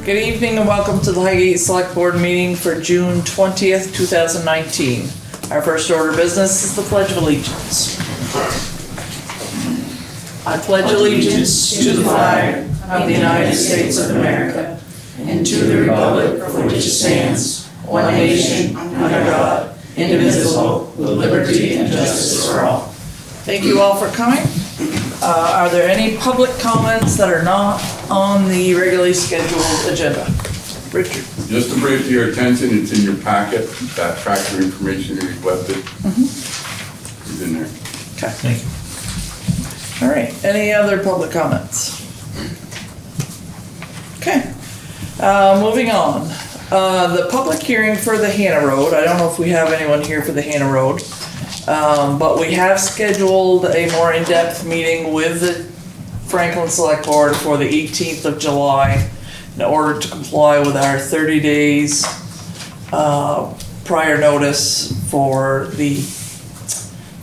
Good evening and welcome to the Highgate Selectboard meeting for June 20th, 2019. Our first order of business is the Pledge of Allegiance. I pledge allegiance to the flag of the United States of America and to the republic for which it stands, one nation, under God, indivisible, with liberty and justice for all. Thank you all for coming. Are there any public comments that are not on the regularly scheduled agenda? Richard. Just to bring it to your attention, it's in your packet, that tractor information you requested. Is in there. Okay. Thank you. All right, any other public comments? Okay, moving on. The public hearing for the Hannah Road, I don't know if we have anyone here for the Hannah Road, but we have scheduled a more in-depth meeting with the Franklin Select Board for the 18th of July in order to comply with our 30 days prior notice for the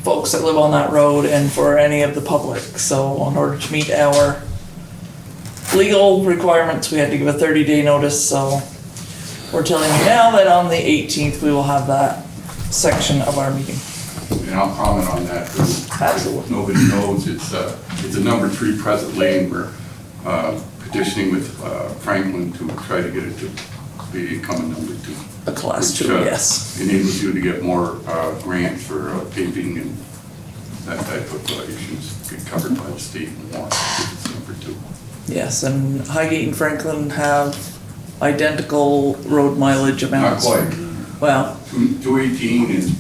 folks that live on that road and for any of the public. So in order to meet our legal requirements, we had to give a 30-day notice. So we're telling you now that on the 18th, we will have that section of our meeting. And I'll comment on that too. Absolutely. Nobody knows, it's a number 3 Present Lane. We're petitioning with Franklin to try to get it to become a number 2. A class 2, yes. Enables you to get more grants for paving and that type of issues get covered by the state more. It's number 2. Yes, and Highgate and Franklin have identical road mileage amounts. Not quite. Well, 218 and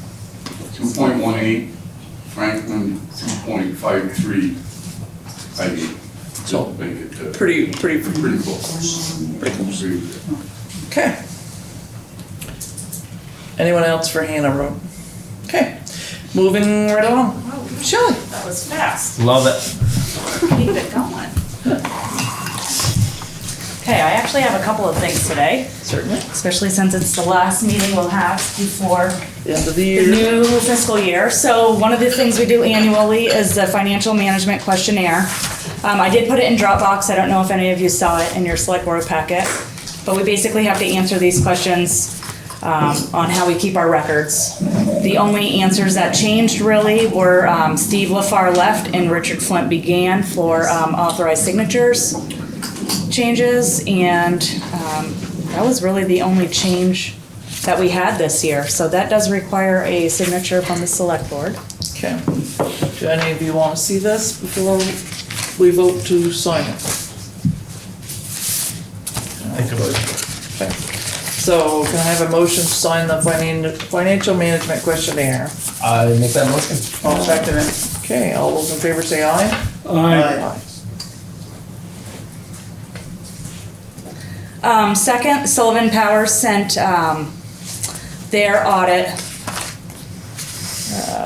2.18, Franklin 2.53, Highgate. So, make it pretty pretty close. Pretty close. Okay. Anyone else for Hannah Road? Okay, moving right along. Shelley. That was fast. Love it. Keep it going. Okay, I actually have a couple of things today, Certainly. especially since it's the last meeting we'll have before The end of the the year. new fiscal year. So one of the things we do annually is the financial management questionnaire. I did put it in Dropbox. I don't know if any of you saw it in your select board packet, but we basically have to answer these questions on how we keep our records. The only answers that changed really were Steve LaFar left and Richard Flint began for authorized signatures changes, and that was really the only change that we had this year. So that does require a signature from the select board. Okay. Do any of you want to see this before we vote to sign it? Think about it. Okay. So can I have a motion to sign the financial management questionnaire? I make that motion. I'll second it. Okay, all those in favor say aye. Aye. Second, Sullivan Powers sent their audit,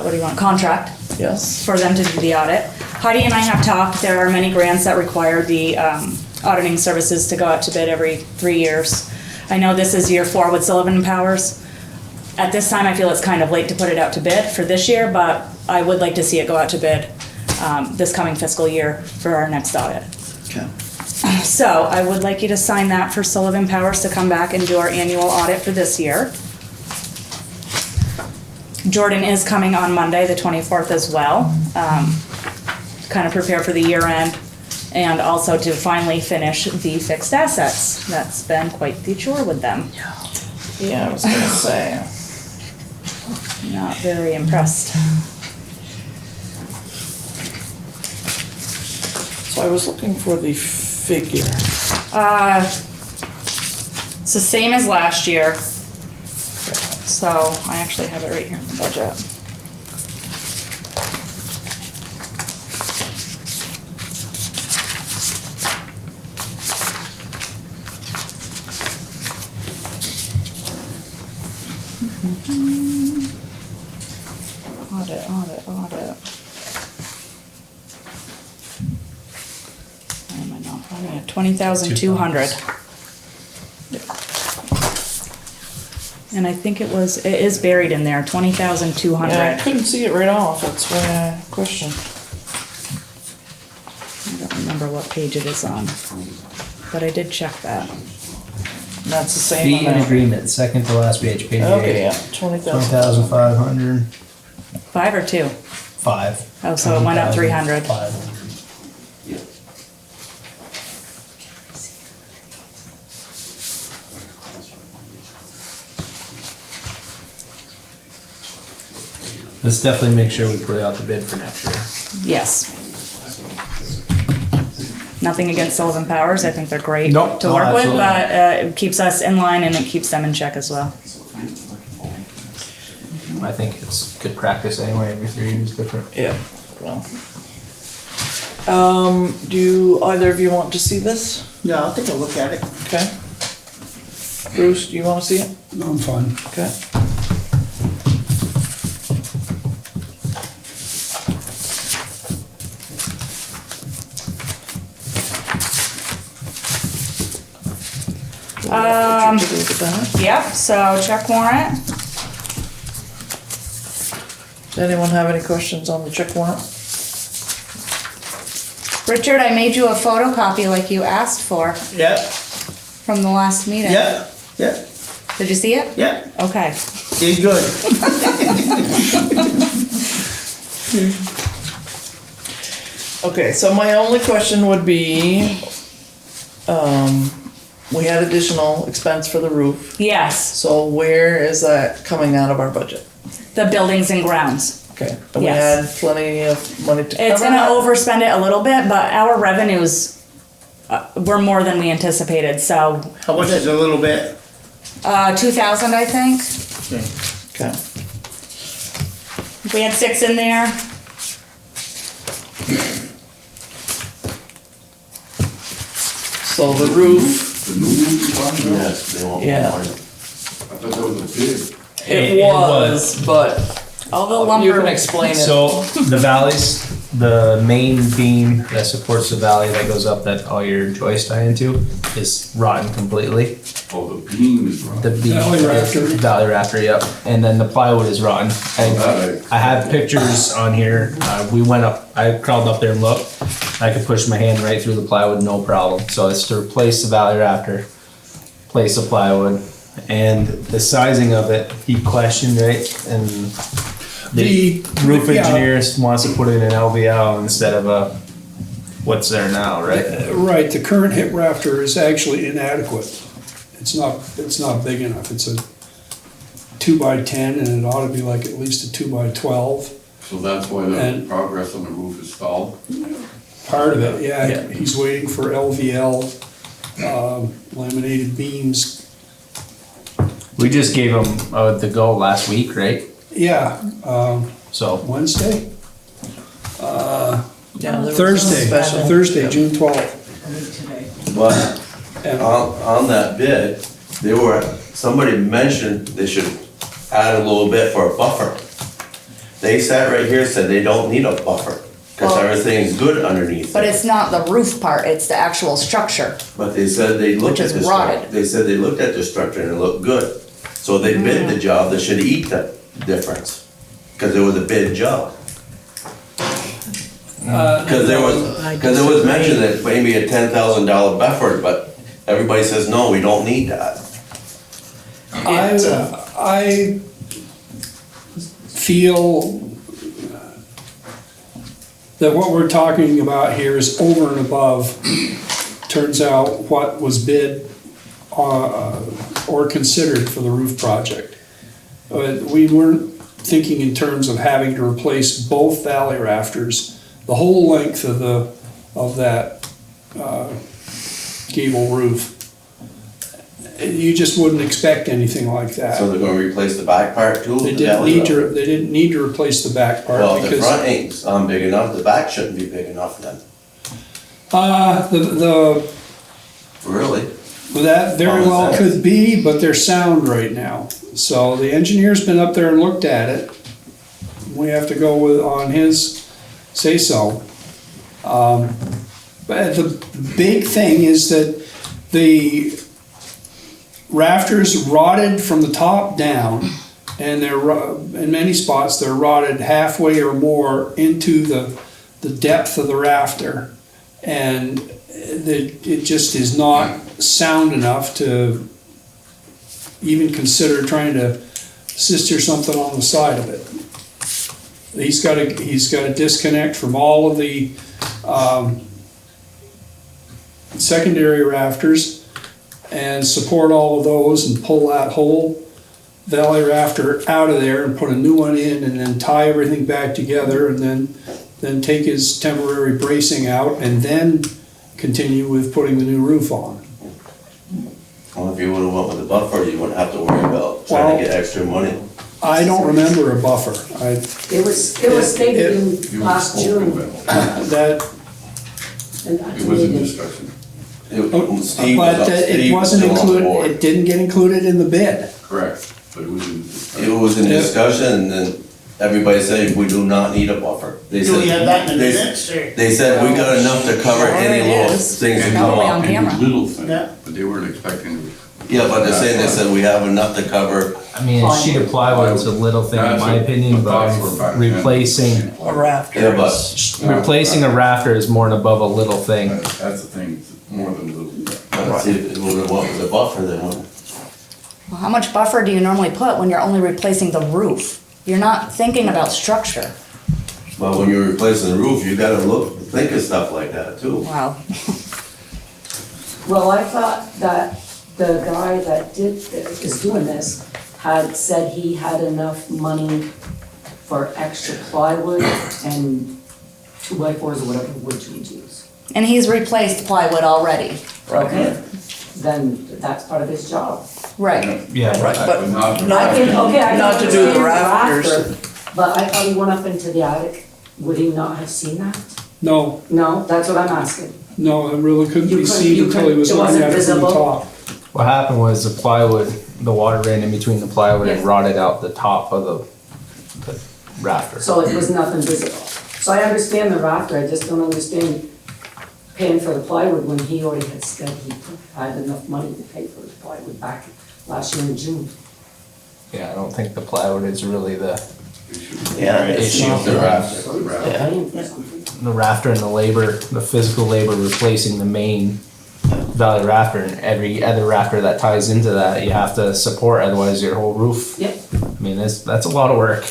what do you want, contract Yes. for them to do the audit. Heidi and I have talked. There are many grants that require the auditing services to go out to bid every 3 years. I know this is year 4 with Sullivan Powers. At this time, I feel it's kind of late to put it out to bid for this year, but I would like to see it go out to bid this coming fiscal year for our next audit. Okay. So I would like you to sign that for Sullivan Powers to come back and do our annual audit for this year. Jordan is coming on Monday, the 24th as well, to kind of prepare for the year end and also to finally finish the fixed assets. That's been quite the chore with them. Yeah, I was gonna say. Not very impressed. So I was looking for the figure. It's the same as last year. So I actually have it right here in the budget. Audit. Why am I not finding it? 20,200. And I think it is buried in there, 20,200. Yeah, I couldn't see it right off, that's why I questioned. I don't remember what page it is on, but I did check that. That's the same Fee and amount. agreement, second to last page, page Okay, 8. yeah, 20,000. 20,500, 5 or 2? 5. Oh, so it went up 300. 500. Let's definitely make sure we put it out the bid for next year. Yes. Nothing against Sullivan Powers, I think they're great Nope, to no, work with, absolutely. but it keeps us in line and it keeps them in check as well. I think it's good practice anyway, every 3 years different. Yeah, well. Do either of you want to see this? Yeah, I'll take a look at it. Okay. Bruce, do you wanna see it? No, I'm fine. Okay. Take a look at that. Yep, so check warrant. Does anyone have any questions on the check warrant? Richard, I made you a photocopy like you asked for Yeah, from the last meeting. yeah, yeah, Did you see it? yeah, Okay. did good. Okay, so my only question would be, we had additional expense for the roof, Yes, so where is that coming out of our budget? the buildings and grounds. Okay, and we Yes. had plenty of money to cover It's gonna that? overspend it a little bit, but our revenues were more than we anticipated, so, How much is a little bit? 2,000, I think. Okay, We had 6 in there. so the roof, The new one? Yes, they want Yeah. more. I thought that was a bid. it was, but All the you lumber. can explain it. So the valleys, the main beam that supports the valley that goes up that all your joists tie into is rotten completely. Oh, the beam is wrong. The beam, Valley rafter. Valley rafter, yep. And then the plywood is rotten. that I have pictures on here. We went up, I crawled up there and looked. I could push my hand right through the plywood, no problem. So it's to replace the valley rafter, place the plywood, and the sizing of it, he questioned, right? And the roof yeah. engineer wants to put in an LVL instead of a, what's there now, right? Right, the current hip rafter is actually inadequate. It's not big enough. It's a 2x10 and it ought to be like at least a 2x12. So that's why the And- progress on the roof is stalled? Part of it, yeah, Yeah. he's waiting for LVL, laminated beams. We just gave him the go last week, right? Yeah, So, Wednesday? Yeah, there was a Thursday, special- Thursday, June 12th. But And on that bid, somebody mentioned they should add a little bit for a buffer. They sat right here and said they don't need a buffer, cause Well- everything's good underneath But it. it's not the roof part, it's the actual structure. But they said they looked Which at is the rotted. structure, they said they looked at the structure and it looked good. So they bid the job, they should eat the difference, cause it was a bid job. Cause there was mention that maybe a $10,000 buffer, but everybody says, no, we don't need that. I feel that what we're talking about here is over and above, turns out, what was bid or considered for the roof project. We weren't thinking in terms of having to replace both valley rafters, the whole length of that gable roof. You just wouldn't expect anything like that. So they're gonna replace the back part too? They the didn't valley need level? to, they didn't need to replace the back Well, part if the front because, ain't big enough, the back shouldn't be big enough then, really. that very Common well sense. could be, but they're sound right now. So the engineer's been up there and looked at it. We have to go with, on his say-so. But the big thing is that the rafters rotted from the top down, and in many spots, they're rotted halfway or more into the depth of the rafter. And it just is not sound enough to even consider trying to sister something on the side of it. He's got a disconnect from all of the secondary rafters and support all of those and pull that whole valley rafter out of there and put a new one in and then tie everything back together and then take his temporary bracing out and then continue with putting the new roof on. Well, if you would've went with the buffer, you wouldn't have to worry about trying to get extra money. I don't remember a buffer. It was stated in last June, That, and that's It was a needed. discussion. Steve but was it wasn't still on included, board. it didn't get included in the bid. Correct, but it was in It discussion. was in discussion, and then everybody said, we do not need a buffer. They Do we said- have that in the they- minutes, or? They said, we got enough to cover any There it little is. things that And come Probably on up. camera. Any little thing, Yeah. but they weren't expecting to. Yeah, but they're saying, they said, we have enough to cover. I mean, a sheet of plywood is a little thing in my opinion, but replacing Yeah, but replacing a rafter is more and above a little thing. That's the thing, it's more than little. if it would've went with the buffer, then wouldn't. Well, how much buffer do you normally put when you're only replacing the roof? You're not thinking about structure. But when you're replacing the roof, you gotta think of stuff like that too. Wow. Well, I thought that the guy that is doing this had said he had enough money for extra plywood and 2x4s or whatever wood you would use. And he's replaced plywood already. Okay, then that's part of his job. Right. Yeah, Right, but Not- I can, okay, I can Not to do the understand rafters. rafter, but I thought he went up into the attic. Would he not have seen that? No, No, that's what I'm asking. no, it really couldn't You be couldn't- seen you until he couldn't- was it looking wasn't at it from the visible? top. what happened was the plywood, the water ran in between the plywood and Yes. rotted out the top of the rafter. So it was nothing visible. So I understand the rafter, I just don't understand paying for the plywood when he already had said he had enough money to pay for the plywood back last year in June. Yeah, I don't think the plywood is really the Yeah, it's issue. not- The rafter. So he's Yeah. paying for something. The rafter and the labor, the physical labor replacing the main valley rafter and every other rafter that ties into that, you have to support, otherwise your whole roof. Yep, I mean, that's a lot of work.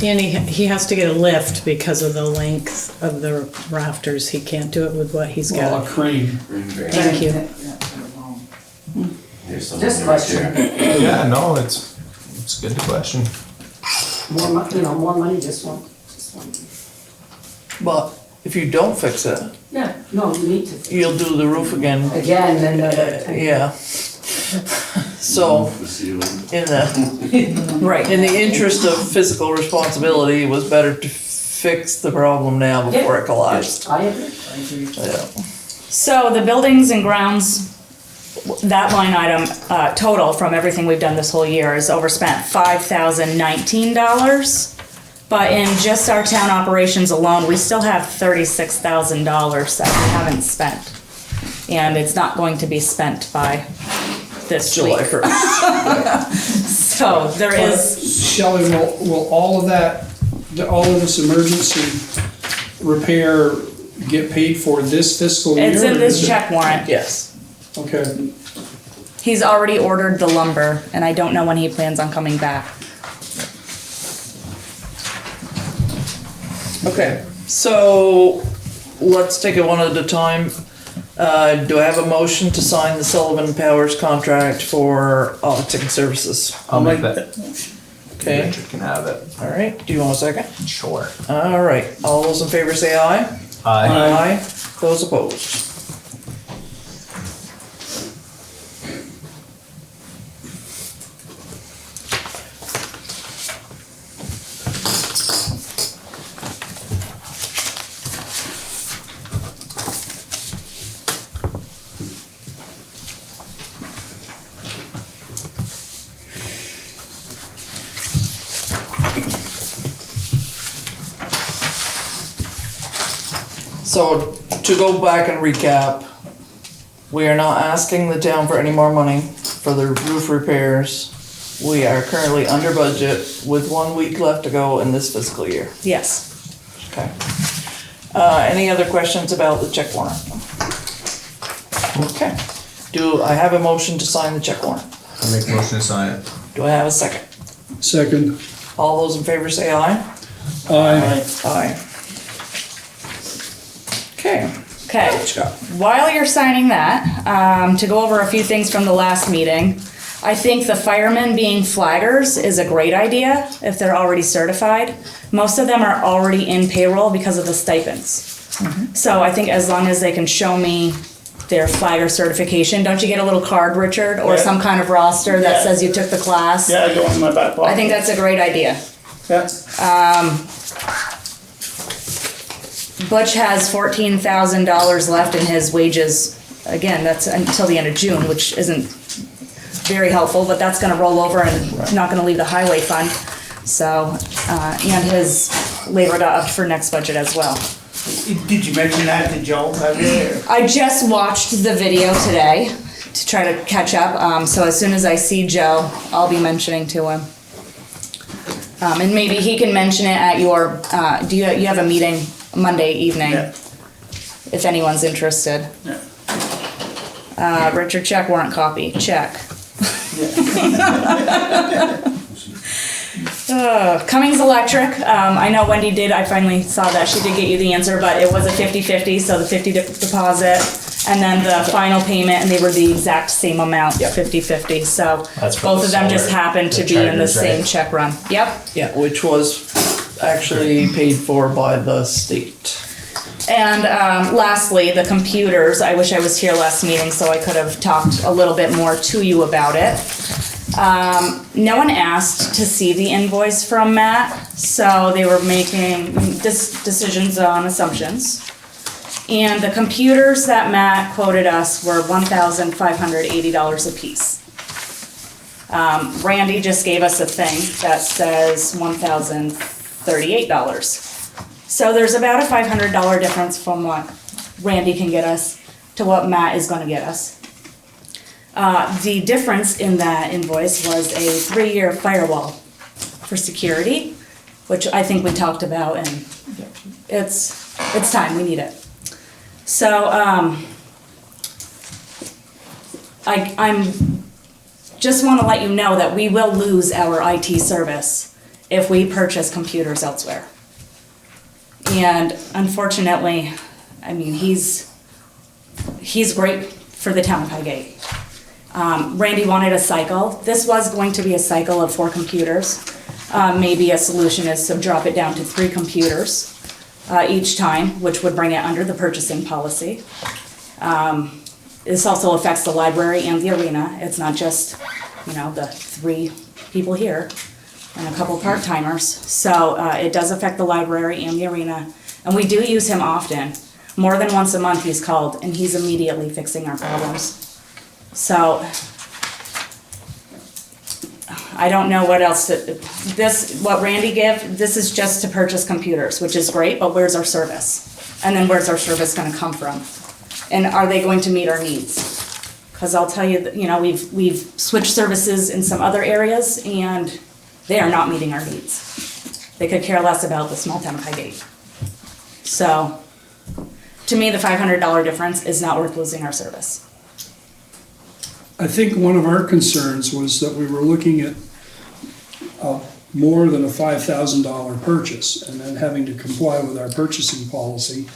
And he has to get a lift because of the length of the rafters. He can't do it with what he's Well, a got. crane. Thank you. Here's some just right here. question. Yeah, no, it's a good question. More money, just one. But if you don't fix it, Yeah, no, you need to. you'll do the roof again. Again, then another time. Yeah. So, The ceiling. in the, Right. in the interest of fiscal responsibility, it was better to fix the problem now before it collapsed. I agree. Yeah. So the buildings and grounds, that line item, total from everything we've done this whole year is overspent $5,019. But in just our town operations alone, we still have $36,000 that we haven't spent. And it's not going to be spent by this July week. 1st. So there is, Shelley, will all of that, all of this emergency repair get paid for this fiscal year? it's in or this is it- check warrant. Yes. Okay, He's already ordered the lumber and I don't know when he plans on coming back. Okay, so let's take it one at a time. Do I have a motion to sign the Sullivan Powers contract for auditing services? I'll make that. Okay, Richard can have it. all right, do you want a second? Sure. All right, all those in favor say aye. Aye. Those opposed? So to go back and recap, we are not asking the town for any more money for the roof repairs. We are currently under budget with 1 week left to go in this fiscal year. Yes. Okay. Any other questions about the check warrant? Okay. Do I have a motion to sign the check warrant? I make a motion to sign it. Do I have a second? Second. All those in favor say aye. Aye. Aye. Okay. Okay, while you're signing that, to go over a few things from the last meeting, I think the firemen being flaggers is a great idea if they're already certified. Most of them are already in payroll because of the stipends. So I think as long as they can show me their flagger certification, don't you get a little card, Richard, or Yeah. some kind of roster that Yeah. says you took the class? Yeah, I go in my back pocket. I think that's a great idea. Yeah. Butch has $14,000 left in his wages. Again, that's until the end of June, which isn't very helpful, but that's gonna roll over and not gonna leave the highway fund. So, and his labor up for next budget as well. Did you mention that to Joe? I just watched the video today to try to catch up, so as soon as I see Joe, I'll be mentioning to him. And maybe he can mention it at your, you have a meeting Monday evening? Yeah. If anyone's interested. Yeah. Richard, check warrant copy, check. Cummings Electric, I know Wendy did, I finally saw that, she did get you the answer, but it was a 50-50, so the 50 deposit, and then the final payment, and they were the exact same amount, 50-50, so That's for both the of them just solar, happened to the be in the chargers, same right? check run. Yep. Yeah, which was actually paid for by the state. And lastly, the computers, I wish I was here last meeting so I could have talked a little bit more to you about it. No one asked to see the invoice from Matt, so they were making decisions on assumptions. And the computers that Matt quoted us were $1,580 a piece. Randy just gave us a thing that says $1,038. So there's about a $500 difference from what Randy can get us to what Matt is gonna get us. The difference in that invoice was a 3-year firewall for security, which I think we talked about, and it's time, we need it. So, I'm just wanna let you know that we will lose our IT service if we purchase computers elsewhere. And unfortunately, I mean, he's great for the town of Highgate. Randy wanted a cycle. This was going to be a cycle of 4 computers. Maybe a solution is to drop it down to 3 computers each time, which would bring it under the purchasing policy. This also affects the library and the arena. It's not just, the 3 people here and a couple part-timers. So it does affect the library and the arena. And we do use him often. More than once a month he's called and he's immediately fixing our problems. So I don't know what else what Randy gave, this is just to purchase computers, which is great, but where's our service? And then where's our service gonna come from? And are they going to meet our needs? Cause I'll tell you that, we've switched services in some other areas and they are not meeting our needs. They could care less about the small town of Highgate. So, to me, the $500 difference is not worth losing our service. I think one of our concerns was that we were looking at more than a $5,000 purchase and then having to comply with our purchasing policy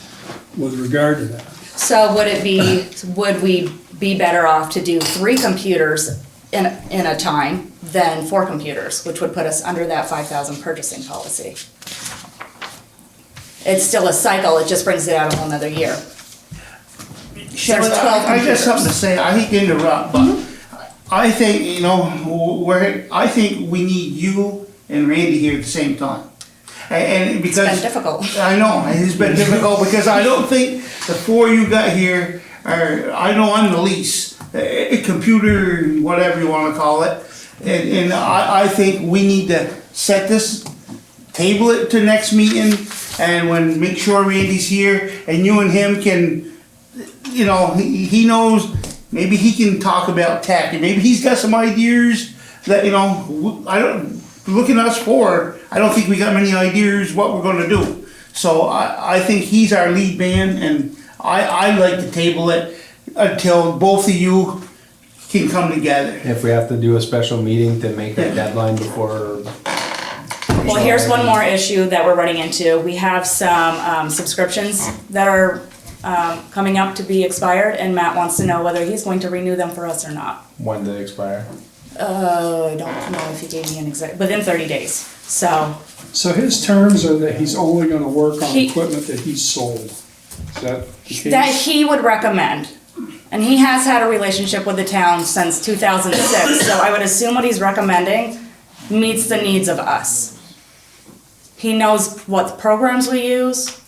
with regard to that. So would we be better off to do 3 computers in a time than 4 computers, which would put us under that 5,000 purchasing policy? It's still a cycle, it just brings it out a whole nother year. Shannon, There's 12 I got something to computers. say. I hate to interrupt, but I think, I think we need you and Randy here at the same time. And because. It's been difficult. I know, it's been difficult because I don't think the 4 you got here are, I know I'm the least, a computer, whatever you wanna call it. And I think we need to set this, table it to next meeting and make sure Randy's here and you and him can, he knows, maybe he can talk about tech, and maybe he's got some ideas that, looking at us 4, I don't think we got many ideas what we're gonna do. So I think he's our lead man, and I like to table it. until both of you can come together. If we have to do a special meeting to make a deadline before. Well, here's one more issue that we're running into. We have some subscriptions that are coming up to be expired, and Matt wants to know whether he's going to renew them for us or not. When do they expire? I don't know if he gave me an exact, within 30 days, so. So his terms are that he's only gonna work on He- equipment that he's sold. Is that the case? That he would recommend. And he has had a relationship with the town since 2006, so I would assume what he's recommending meets the needs of us. He knows what programs we use,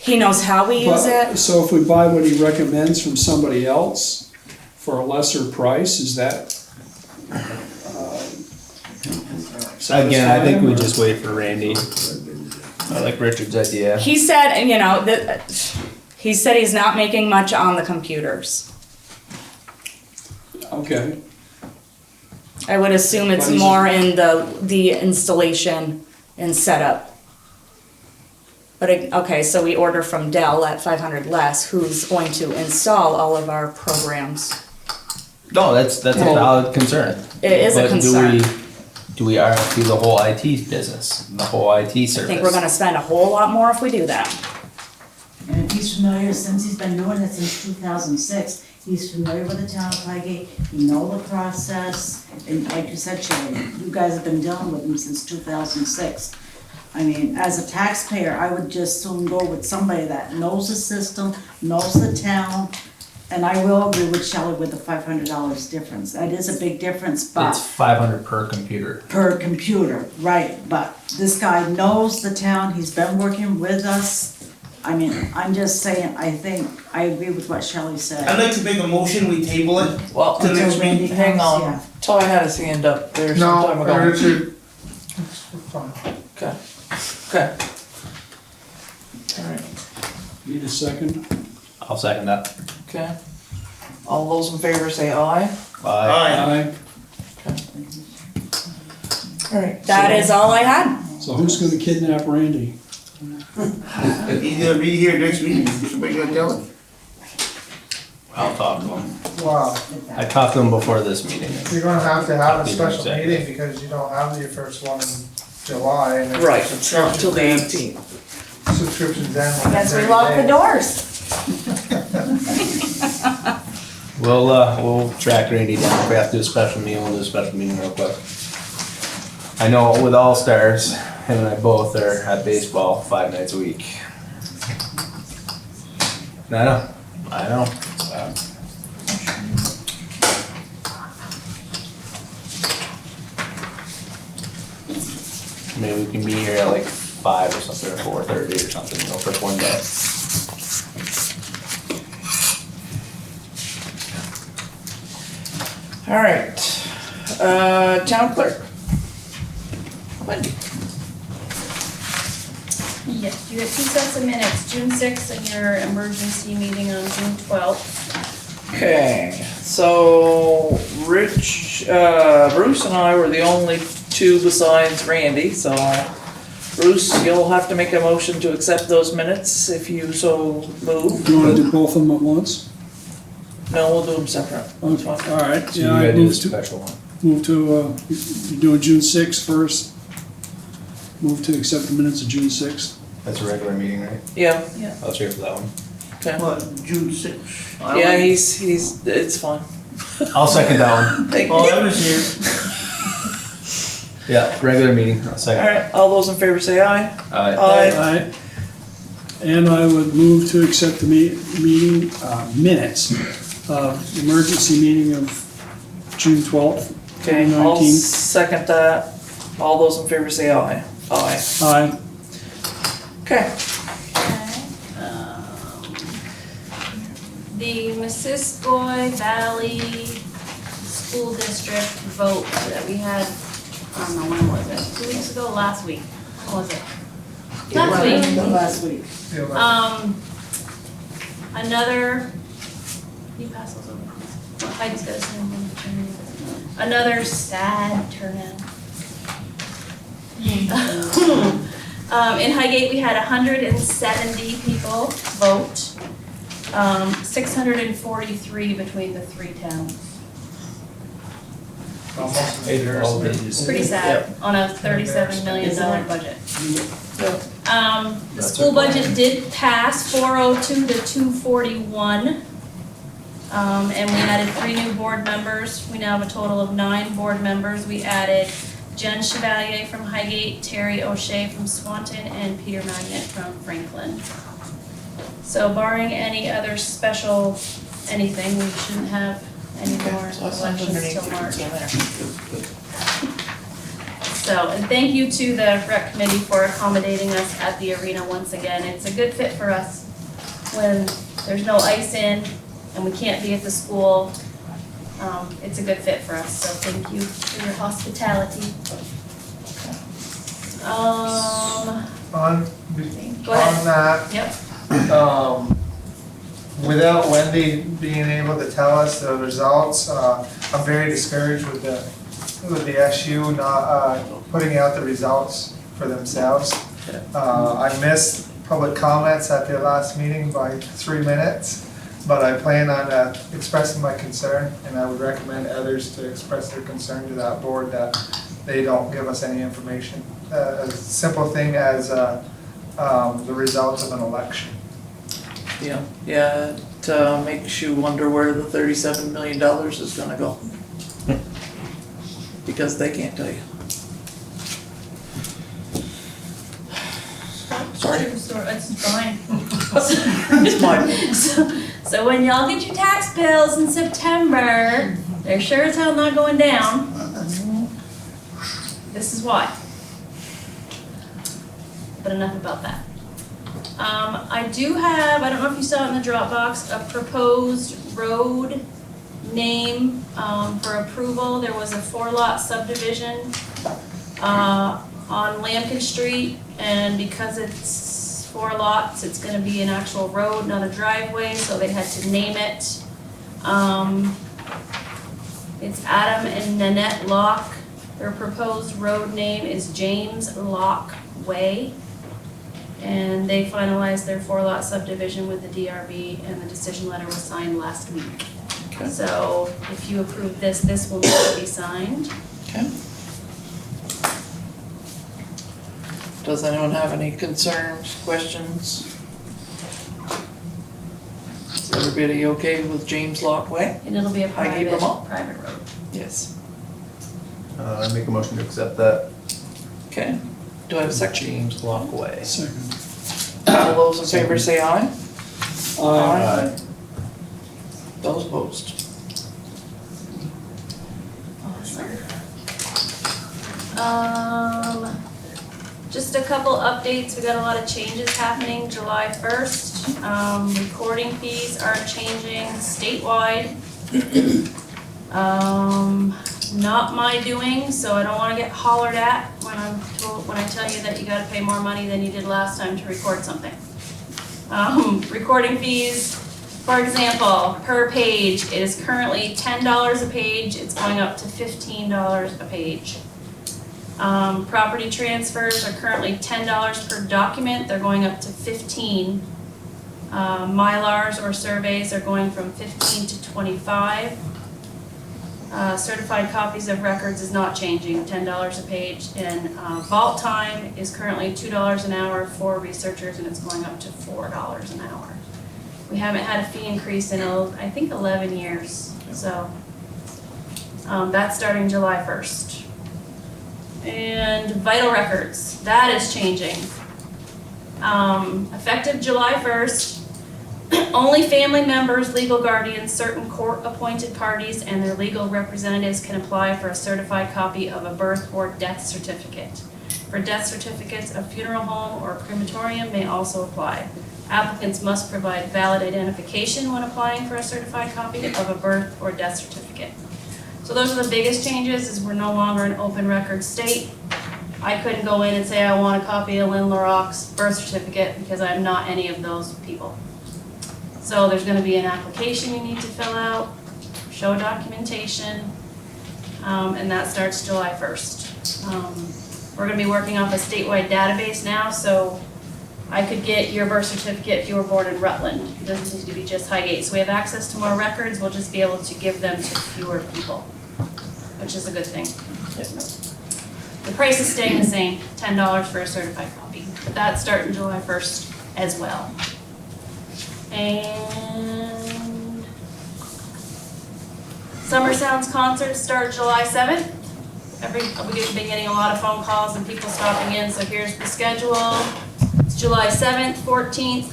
he knows how we use But- it. So if we buy what he recommends from somebody else for a lesser price, is that? Again, I think we satisfying, or- just wait for Randy. I like Richard's idea. He said, you know, that, he said he's not making much on the computers. Okay, I would assume it's But he's- more in the installation and setup. But, okay, so we order from Dell at 500 less, who's going to install all of our programs. No, that's a valid concern. It is a But concern. do we RFP the whole IT business, the whole IT service? I think we're gonna spend a whole lot more if we do that. And if he's familiar, since he's been doing it since 2006, he's familiar with the town of Highgate, he know the process, and like you said, Shelley, you guys have been dealing with him since 2006. I mean, as a taxpayer, I would just soon go with somebody that knows the system, knows the town, and I will agree with Shelley with the $500 difference. That is a big difference, It's but 500 per computer. per computer, right, but this guy knows the town, he's been working with us. I mean, I'm just saying, I think, I agree with what Shelley I'd said. like to make a motion, we table it Well, to next Until Randy meeting. hang comes, on, yeah. Todd had his hand up there some time ago. Richard, Okay, okay. Alright, need a second? I'll second that. okay. All those in favor say aye. Bye. aye. Alright. That is all I had. So who's gonna kidnap Randy? He's gonna be here next meeting, somebody gonna tell him? I'll talk to him. Wow, I talked to him before this meeting. you're gonna have to have a Keep it special executive. meeting because you don't have your first one in July and then Right, it's not till the subscriptions 18th. subscriptions end. I guess we within lock the 30 days. doors. We'll track Randy down. If we have to do a special meeting, we'll do a special meeting real quick. I know with All Stars, him and I both are at baseball 5 nights a week. I know. Maybe we can be here at like 5 or something, or 4:30 or something, you know, for one day. Alright, town clerk. Wendy. Yes, you have 2 sets of minutes, June 6th and your emergency meeting on June 12th. Okay, so Rich, Bruce and I were the only two besides Randy, so Bruce, you'll have to make a motion to accept those minutes if you so move. Do you wanna do both of them at once? No, we'll do them separate. Okay, all right, So you yeah, I gotta do the move to, special one. you're doing June 6th first. Move to accept the minutes of June 6th. That's a regular meeting, right? Yeah, I was here for that one. okay. What, June sixth? Yeah, he's, it's fine. I'll second that one. Thank Oh, I you. was here. Yeah, regular meeting, I'll second. Alright, all those in favor say aye. Aye. Aye. Aye. And I would move to accept the meeting, minutes of the emergency meeting of June 12th, Okay, I'll 2019. second that. All those in favor say aye. Aye. Aye. Okay, The Missisquoi Valley School District vote that we had, I don't know, when was it? 2 weeks ago, last week? When was it? Last week. Last week. Yeah, like- Another, you pass those over. Heidi's got to send them to me. Another sad turnout. In Highgate, we had 170 people vote. 643 between the three towns. Almost Hey, they're all pages. It's pretty sad on a $37 million budget. The That's school okay. budget did pass 402 to 241. And we added 3 new board members. We now have a total of 9 board members. We added Jen Chevalier from Highgate, Terry O'Shea from Swanton, and Peter Magnet from Franklin. So barring any other special anything, we shouldn't have any more elections till March. So, and thank you to the rec committee for accommodating us at the arena once again. It's a good fit for us when there's no ice in and we can't be at the school. It's a good fit for us, so thank you for your hospitality. On Go ahead. that, Yep. without Wendy being able to tell us the results, I'm very discouraged with the SU not putting out the results for themselves. I missed public comments at their last meeting by 3 minutes, but I plan on expressing my concern, and I would recommend others to express their concern to that board that they don't give us any information. A simple thing as the results of an election. Yeah, it makes you wonder where the $37 million is gonna go. Because they can't tell you. Sorry. It's fine. It's mine. So when y'all get your tax bills in September, they're sure as hell not going down. This is why. But enough about that. I do have, I don't know if you saw it in the Dropbox, a proposed road name for approval. There was a 4-lot subdivision on Lampkin Street, and because it's 4 lots, it's gonna be an actual road, not a driveway, so they had to name it. It's Adam and Nanette Locke. Their proposed road name is James Locke Way. And they finalized their 4-lot subdivision with the DRB, and the decision letter was signed last week. Okay. So if you approve this, this will need to be signed. Okay. Does anyone have any concerns, questions? Is everybody okay with James Locke Way? And it'll be a Highgate, private Vermont? road. Yes. I make a motion to accept that. Okay. Do I have a section? James Locke Way. Second. All those in favor say aye. Aye. Those opposed? Just a couple updates. We got a lot of changes happening July 1st. Recording fees are changing statewide. Not my doing, so I don't wanna get hollered at when I tell you that you gotta pay more money than you did last time to record something. Recording fees, for example, per page, it is currently $10 a page, it's going up to $15 a page. Property transfers are currently $10 per document, they're going up to $15. Mylars or surveys are going from $15 to $25. Certified copies of records is not changing, $10 a page, and vault time is currently $2 an hour for researchers, and it's going up to $4 an hour. We haven't had a fee increase in, I think, 11 years, so that's starting July 1st. And vital records, that is changing. Effective July 1st, only family members, legal guardians, certain court-appointed parties, and their legal representatives can apply for a certified copy of a birth or death certificate. For death certificates, a funeral home or crematorium may also apply. Applicants must provide valid identification when applying for a certified copy of a birth or death certificate. So those are the biggest changes, is we're no longer an open record state. I couldn't go in and say I want a copy of Lynn LaRocque's birth certificate because I'm not any of those people. So there's gonna be an application you need to fill out, show documentation, and that starts July 1st. We're gonna be working off a statewide database now, so I could get your birth certificate if you were born in Rutland. It doesn't need to be just Highgate. So we have access to more records, we'll just be able to give them to fewer people, which is a good thing. The price is staying the same, $10 for a certified copy. But that's starting July 1st as well. And Summer Sounds concerts start July 7th. We've been getting a lot of phone calls and people stopping in, so here's the schedule. It's July 7th, 14th,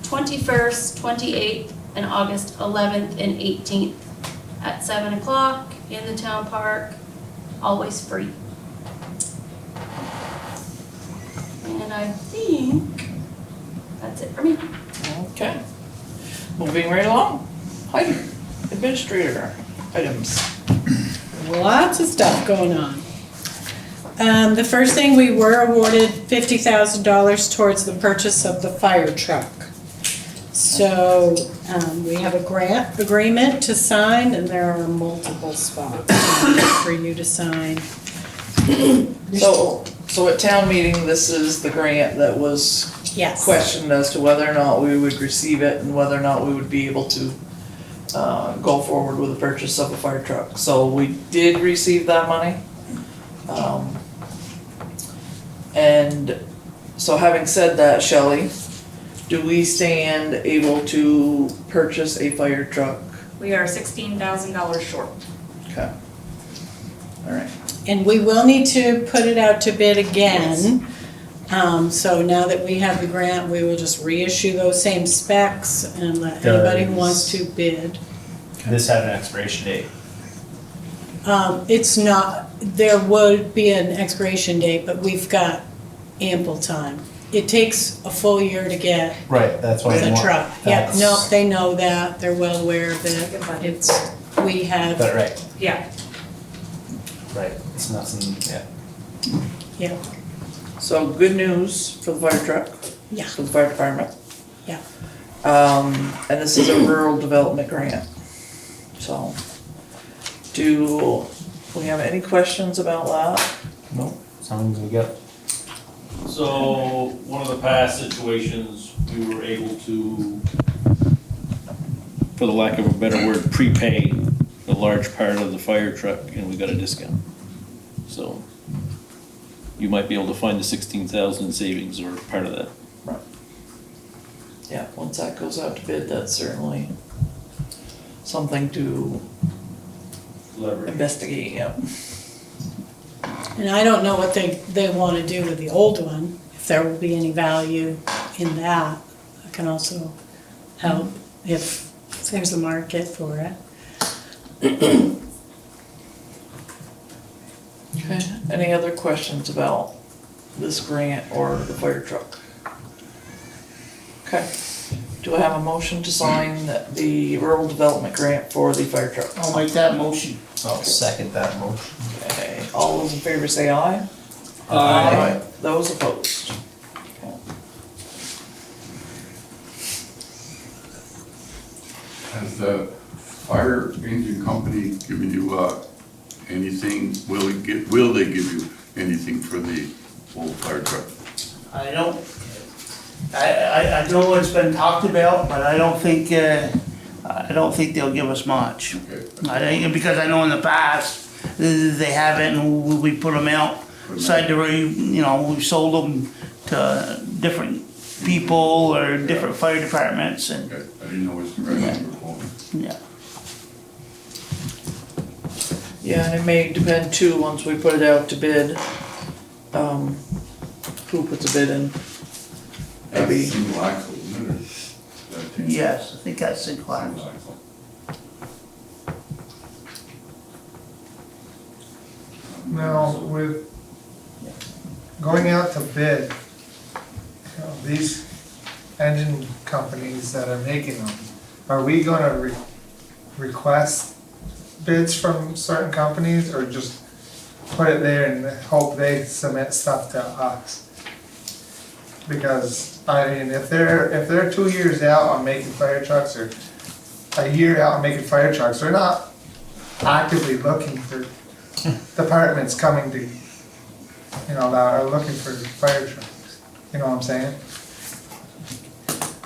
21st, 28th, and August 11th and 18th at 7 o'clock in the town park, always free. And I think that's it for me. Okay. Moving right along. Heidi, administrator items. Lots of stuff going on. The first thing, we were awarded $50,000 towards the purchase of the fire truck. So, we have a grant agreement to sign, and there are multiple spots for you to sign. So at town meeting, this is the grant that was Yes. questioned as to whether or not we would receive it and whether or not we would be able to go forward with the purchase of a fire truck. So we did receive that money. And so having said that, Shelley, do we stand able to purchase a fire truck? We are $16,000 short. Okay. All right. And we will need to put it out to bid again. So now that we have the grant, we will just reissue those same specs and let anybody who wants to bid. This had an expiration date. It's not, there would be an expiration date, but we've got ample time. It takes a full year to get Right, that's what I the want. truck. Yeah, That's- no, they know that, they're well aware of it. It's, we have, That right, Yeah. right. It's nothing, yeah. yeah, So good news for the fire truck, yeah, for the fire department. yeah. And this is a rural development grant. So, do we have any questions about that? Nope, sounds good. So, one of the past situations, we were able to, for the lack of a better word, prepay a large part of the fire truck and we got a discount. So, you might be able to find the 16,000 in savings or part of that. Yeah, once that goes out to bid, that's certainly something to Leverage. investigate, yeah. And I don't know what they want to do with the old one, if there will be any value in that. That can also help if there's a market for it. Okay, any other questions about this grant or the fire truck? Okay, do I have a motion to sign the rural development grant for the fire truck? I'll make that motion. I'll second that motion. Okay, all those in favor say aye. Aye. Those opposed? Okay. Has the fire engine company given you, anything, will they give you anything for the old fire truck? I don't, I know it's been talked about, but I don't think they'll give us much. Okay. I think, because I know in the past, they haven't, and we put them out, side the road, you know, we've sold them to different people or different fire departments and, Okay, I didn't know which direction you were going. yeah. Yeah, and it may depend too, once we put it out to bid, who puts a bid in. That's Maybe, single axle, isn't it? Or is that change? Yes, I think that's Sinclair. Single axle. Now, with going out to bid, you know, these engine companies that are making them, are we gonna request bids from certain companies or just put it there and hope they submit stuff to us? Because, I mean, if they're 2 years out on making fire trucks or a year out on making fire trucks, they're not actively looking for departments coming to, you know, that are looking for fire trucks. You know what I'm saying?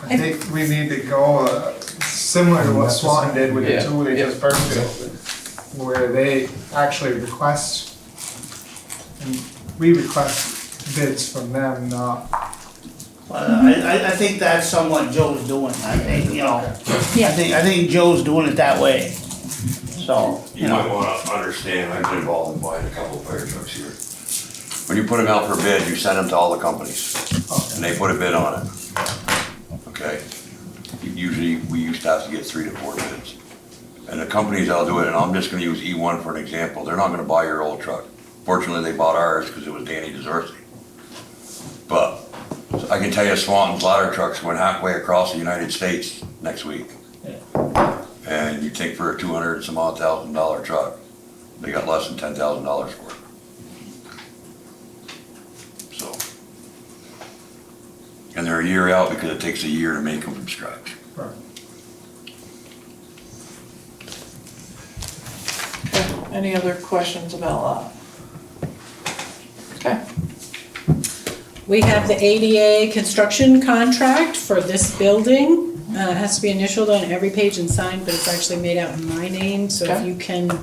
I think we need to go similar to what Swan did with the two they just purchased, where they actually request, and we request bids from them, not. I think that's somewhat Joe's doing, I think, you know, I think Joe's doing it that way, so, You might wanna understand, I've been involved in buying a couple of fire trucks here. When you put them out for bid, you send them to all the companies, and they put a bid on it. Okay? Usually, we used to have to get 3 to 4 bids. And the companies that'll do it, and I'm just gonna use E1 for an example, they're not gonna buy your old truck. Fortunately, they bought ours because it was Danny DeZersi. But I can tell you Swanton's ladder truck's going halfway across the United States next week. And you think for a $200 and some odd $1,000 truck, they got less than $10,000 for it. So. And they're a year out because it takes a year to make them from scratch. Any other questions about that? Okay. We have the ADA construction contract for this building. It has to be initialed on every page and signed, but it's actually made out in my name, so if Okay. you can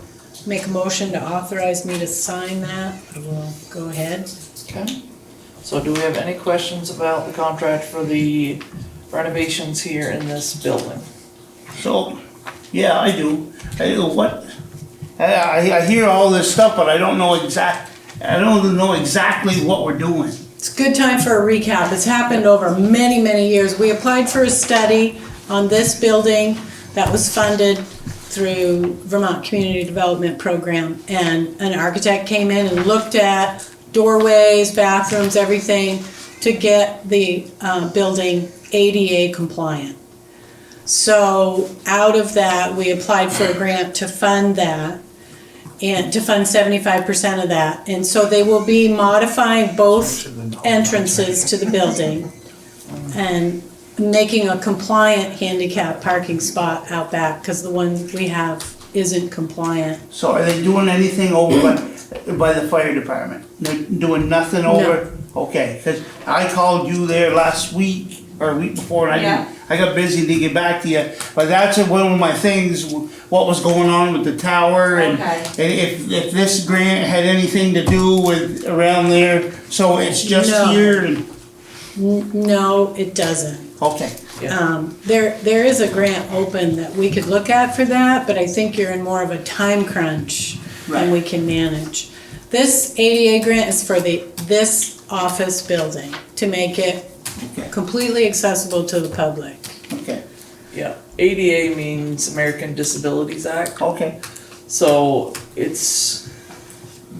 make a motion to authorize me to sign that, I will go ahead. Okay. So do we have any questions about the contract for the renovations here in this building? so, yeah, I do. I hear all this stuff, but I don't know exactly what we're doing. It's a good time for a recap. It's happened over many, many years. We applied for a study on this building that was funded through Vermont Community Development Program. And an architect came in and looked at doorways, bathrooms, everything to get the building ADA compliant. So out of that, we applied for a grant to fund that, and to fund 75% of that. And so they will be modifying both entrances to the building and making a compliant handicap parking spot out back, because the one we have isn't compliant. So are they doing anything over by the fire department? They're doing nothing over? Okay, because I called you there last week, or a week before, and I got busy to get back to you. But that's one of my things, what was going on with the tower, and if this grant had anything to do with around there, so it's just No. here and, No, it doesn't. okay. There is a grant open that we could look at for that, but I think you're in more of a time crunch than we can manage. This ADA grant is for this office building, to make it completely accessible to the public. Okay. Yeah, ADA means American Disabilities Act. Okay. So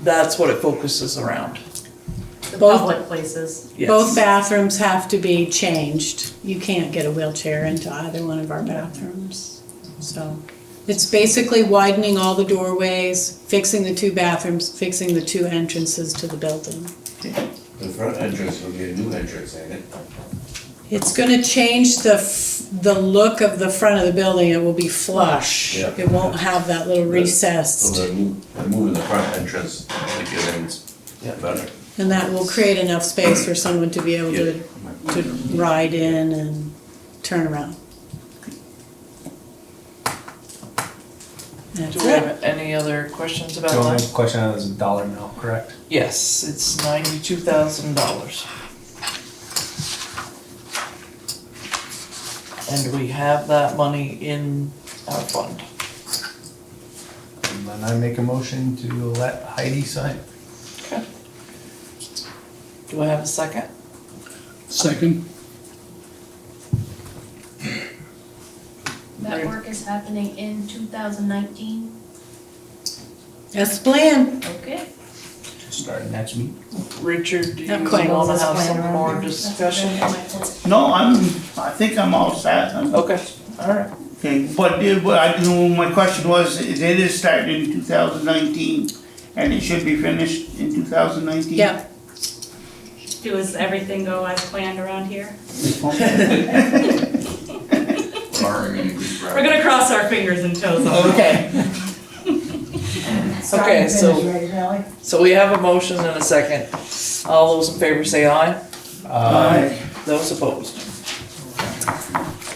that's what it focuses around. The Both- public places. Yes. Both bathrooms have to be changed. You can't get a wheelchair into either one of our bathrooms. So it's basically widening all the doorways, fixing the 2 bathrooms, fixing the 2 entrances to the building. The front entrance will be a new entrance, ain't it? It's gonna change the look of the front of the building. It will be flush. Yeah. It won't have that little So recessed. they're moving the front entrance to get in better. And that will create enough space for someone to be able to ride in and turn around. That's Do we it. have any other questions about The only that? question on it is a dollar amount, correct? Yes, it's $92,000. And we have that money in our fund. And then I make a motion to let Heidi sign. Okay. Do I have a second? Second. That work is happening in 2019. That's the plan. Okay. Starting next week. Richard, do you Not quite. wanna have some more discussion? No, I think I'm all set. Okay, alright. Okay, but my question was, it is starting in 2019, and it should be finished in 2019? Yeah. Does everything go as planned around here? We're gonna cross our fingers and toes on that. Okay. Okay, so we have a motion and a second. All those in favor say aye. Aye. Those opposed.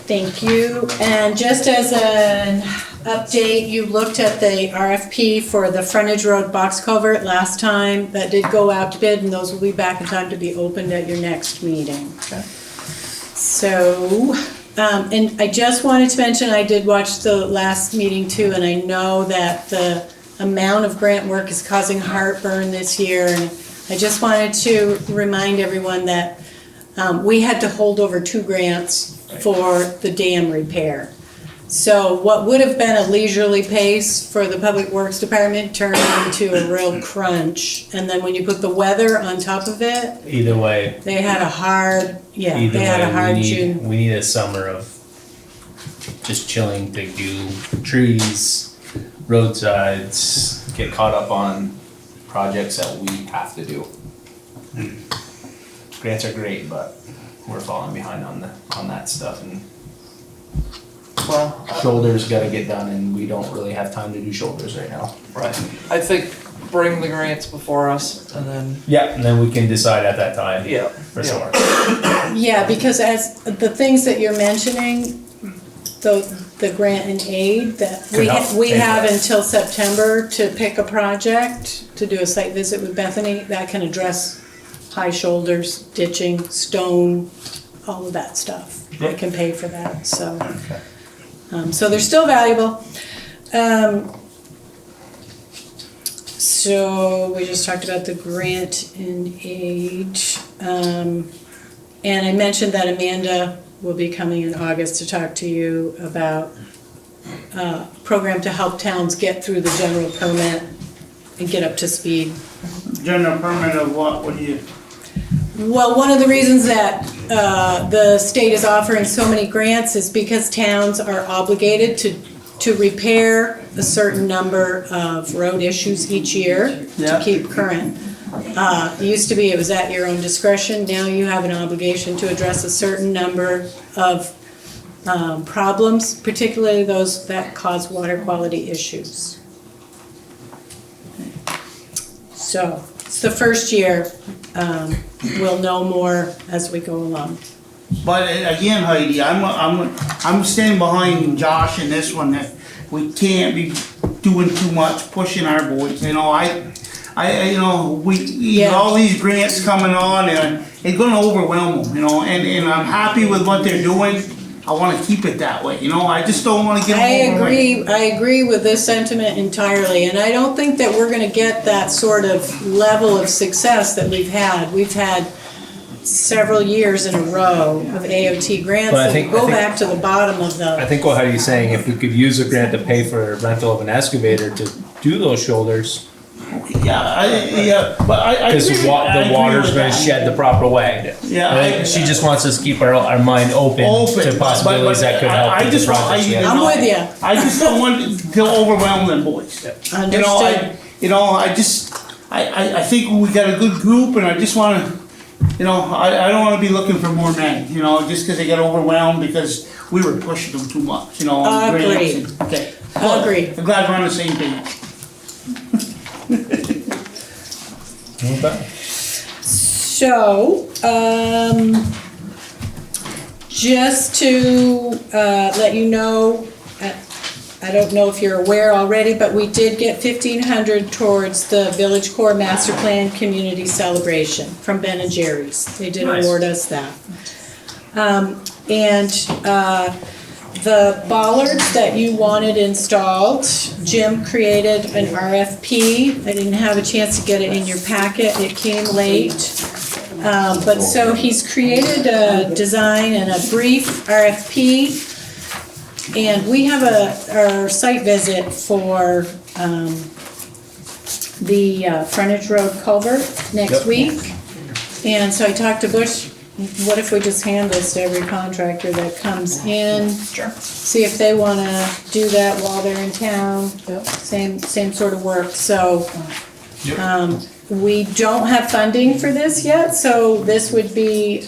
Thank you. And just as an update, you looked at the RFP for the frontage road box culvert last time. That did go out to bid, and those will be back in time to be opened at your next meeting. Okay. So, and I just wanted to mention, I did watch the last meeting too, and I know that the amount of grant work is causing heartburn this year. And I just wanted to remind everyone that we had to hold over 2 grants for the dam repair. So what would have been a leisurely pace for the Public Works Department turned into a real crunch. And then when you put the weather on top of it, Either way, they had a hard, yeah, either they had a way, hard June. we need a summer of just chilling to do trees, roadsides, get caught up on projects that we have to do. Grants are great, but we're falling behind on that stuff, and Well, shoulders gotta get done, and we don't really have time to do shoulders right now. right. I think bring the grants before us and then, Yeah, and then we can decide at that time. yeah. For sure. Yeah, because as the things that you're mentioning, the grant and aid, that Could help we pay have that. until September to pick a project, to do a site visit with Bethany, that can address high shoulders, ditching, stone, all of that stuff. They can pay for that, so. So they're still valuable. So we just talked about the grant and aid. And I mentioned that Amanda will be coming in August to talk to you about a program to help towns get through the general permit and get up to speed. General permit of what do you? Well, one of the reasons that the state is offering so many grants is because towns are obligated to repair a certain number of road issues each year to keep current. It used to be it was at your own discretion. Now you have an obligation to address a certain number of problems, particularly those that cause water quality issues. So it's the first year. We'll know more as we go along. But again, Heidi, I'm standing behind Josh in this one, that we can't be doing too much, pushing our boys, you know, you know, we have all these grants coming on and it's gonna overwhelm them, you know, and I'm happy with what they're doing. I wanna keep it that way, you know, I just don't wanna get them overwhelmed. I agree with this sentiment entirely, and I don't think that we're gonna get that sort of level of success that we've had. We've had several years in a row of AOT grants But I that think- go back to the bottom of I the, think what Heidi's saying, if we could use a grant to pay for rental of an excavator to do those shoulders, Yeah, but I because agree the with water's gonna that. shed the proper way. Yeah, I think she just wants us to keep our mind open to possibilities that could help with the projects. we have. I'm with you. I just don't want to overwhelm them boys. Understood. I think we got a good group and I just wanna, you know, I don't wanna be looking for more men, you know, just cause they got overwhelmed because we were pushing them too much, you know. on grants Agreed. and- Okay. Good. Agreed. I'm glad we're on the same page. Okay. So, just to let you know, I don't know if you're aware already, but we did get $1,500 towards the Village Core Master Plan Community Celebration from Ben and Jerry's. They did Nice. award us that. The bollards that you wanted installed, Jim created an RFP. I didn't have a chance to get it in your packet, it came late. But so he's created a design and a brief RFP. And we have our site visit for the frontage road culvert next week. And so I talked to Bush, what if we just hand this to every contractor that comes in? Sure. See if they wanna do that while they're in town, same sort of work, so. We don't have funding for this yet, so this would be,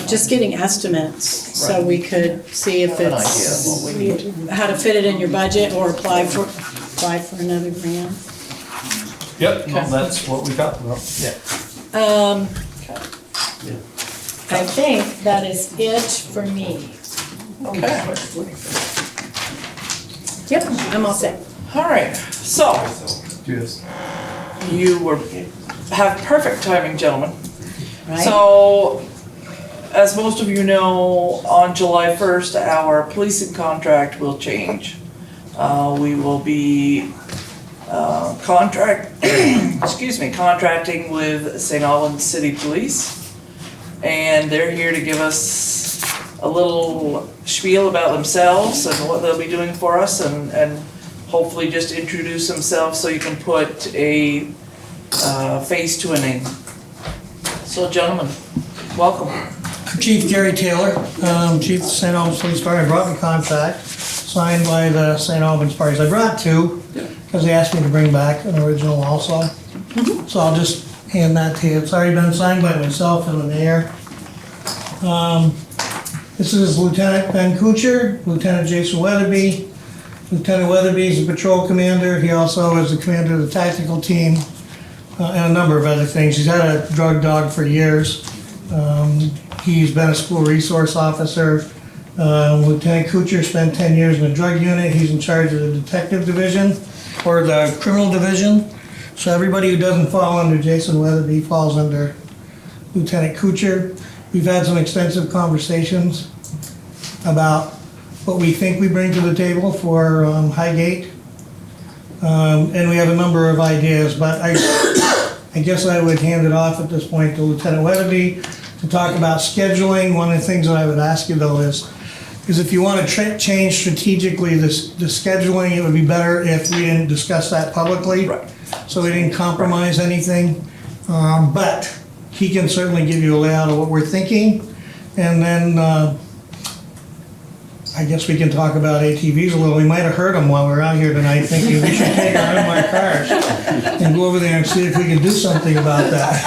just getting estimates. So we could see if An it's, idea of what we need. how to fit it in your budget or apply for another grant. Yep, well, that's what we talked about. I think that is it for me. Okay. Yep, I'm all set. All right, so you have perfect timing, gentlemen. Right? So, as most of you know, on July 1st, our policing contract will change. We will be contracting with St. Albans City Police. And they're here to give us a little spiel about themselves and what they'll be doing for us, and hopefully just introduce themselves so you can put a face to a name. So gentlemen, welcome. Chief Gary Taylor, Chief of St. Albans Police Fire. I brought the contract signed by the St. Albans Fires. I brought two because they asked me to bring back an original also. So I'll just hand that to you. It's already been signed by myself and the mayor. This is Lieutenant Ben Kuchar, Lieutenant Jason Weatherby. Lieutenant Weatherby is the patrol commander. He also is the commander of the tactical team and a number of other things. He's had a drug dog for years. He's been a school resource officer. Lieutenant Kuchar spent 10 years in the drug unit. He's in charge of the detective division or the criminal division. So everybody who doesn't fall under Jason Weatherby falls under Lieutenant Kuchar. We've had some extensive conversations about what we think we bring to the table for Highgate. And we have a number of ideas, but I guess I would hand it off at this point to Lieutenant Weatherby to talk about scheduling. One of the things that I would ask you though is if you want to change strategically the scheduling, it would be better if we didn't discuss that publicly. Right. So we didn't compromise anything. But he can certainly give you a layout of what we're thinking. And then I guess we can talk about ATVs a little. We might have heard them while we were out here tonight thinking we should take our unmarked cars and go over there and see if we can do something about that.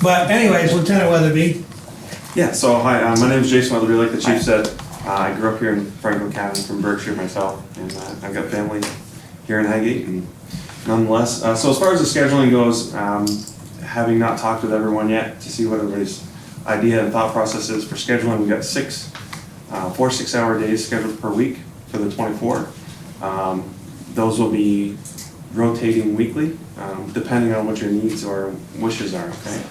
But anyways, Lieutenant Weatherby. Yeah, so hi, my name is Jason Weatherby, like the chief said. I grew up here in Franklin County from Berkshire myself, and I've got family here in Highgate, and nonetheless. So as far as the scheduling goes, having not talked with everyone yet to see what everybody's idea and thought process is for scheduling, we've got 4 6-hour days scheduled per week for the 24. Those will be rotating weekly, depending on what your needs or wishes are, okay?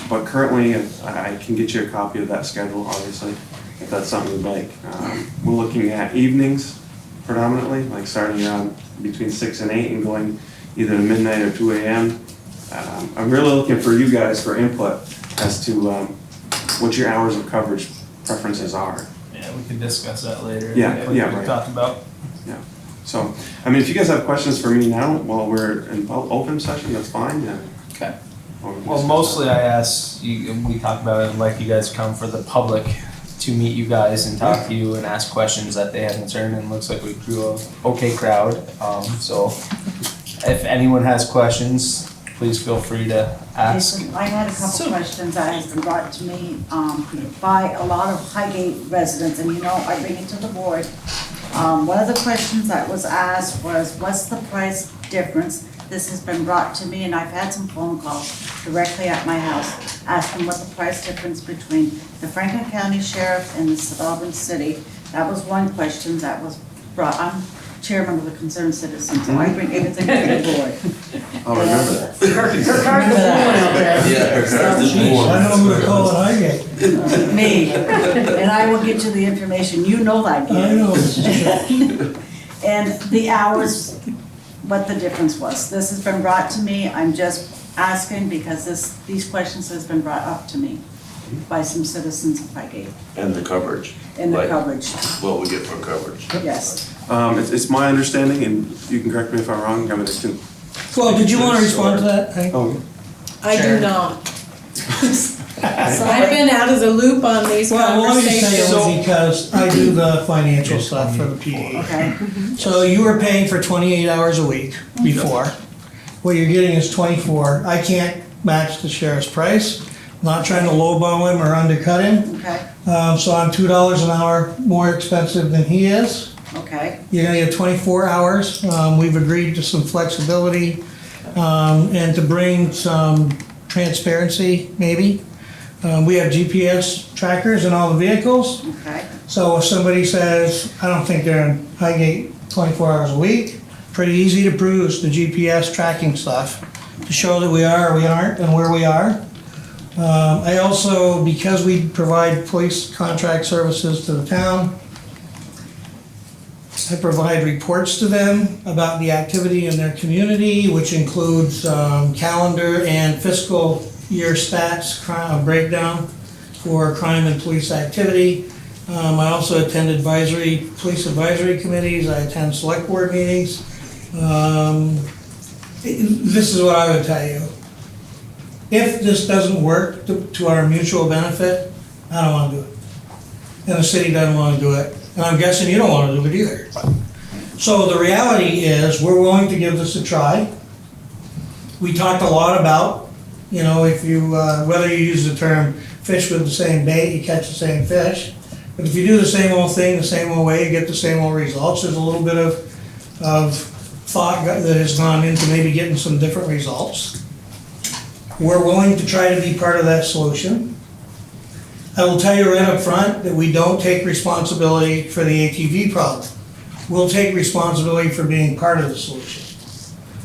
But currently, I can get you a copy of that schedule, obviously, if that's something you'd like. We're looking at evenings predominantly, like starting around between 6 and 8 and going either to midnight or 2 a.m. I'm really looking for you guys for input as to what your hours of coverage preferences are. Yeah, we can discuss that later. Yeah, like yeah, we right. talked about. Yeah. So, I mean, if you guys have questions for me now while we're in open session, that's fine. Yeah. Okay. Well, mostly I asked you, and we talked about it, I'd like you guys to come for the public to meet you guys and talk to you and ask questions that they have concern, and it looks like we drew a okay crowd. So if anyone has questions, please feel free to ask. Jason, I had a couple questions that has been brought to me by a lot of Highgate residents, and you know, I bring it to the board. One of the questions that was asked was, what's the price difference? This has been brought to me, and I've had some phone calls directly at my house asking what the price difference between the Franklin County Sheriff and the St. Albans City. That was one question that was brought. I'm chairman of the Concerned Citizens, so I bring everything to the board. I'll remember that. Her card's blowing out there. Yeah, her card's just warm. I know who to call at Highgate. Me, and I will get you the information, you know that, Gary. I know. And the hours, what the difference was. This has been brought to me, I'm just asking because these questions has been brought up to me by some citizens of Highgate. And the coverage. In the Like, coverage, what we get for coverage. yes. It's my understanding, and you can correct me if I'm wrong, I mean, it can. Well, did you want to respond to that, Hank? Oh, I do not. I've been out of the loop on these Well, let me just say it conversations. was because I do the financial stuff for the PE. Okay, So you were paying for 28 hours a week before. What you're getting is 24. I can't match the sheriff's price. I'm not trying to lowball him or undercut him. okay, So I'm $2 an hour more expensive than he is. okay, You're gonna get 24 hours. We've agreed to some flexibility and to bring some transparency, maybe. We have GPS trackers in all the vehicles. Okay. So if somebody says, I don't think they're in Highgate 24 hours a week, pretty easy to produce the GPS tracking stuff to show that we are or we aren't and where we are. I also, because we provide police contract services to the town, I provide reports to them about the activity in their community, which includes calendar and fiscal year stats, crime breakdown for crime and police activity. I also attend police advisory committees, I attend select board meetings. This is what I would tell you. If this doesn't work to our mutual benefit, I don't want to do it. And the city doesn't want to do it. And I'm guessing you don't want to do it either. So the reality is, we're willing to give this a try. We talked a lot about, if you, whether you use the term fish with the same bait, you catch the same fish. But if you do the same old thing, the same old way, you get the same old results. There's a little bit of thought that has gone into maybe getting some different results. We're willing to try to be part of that solution. I will tell you right up front that we don't take responsibility for the ATV problem. We'll take responsibility for being part of the solution.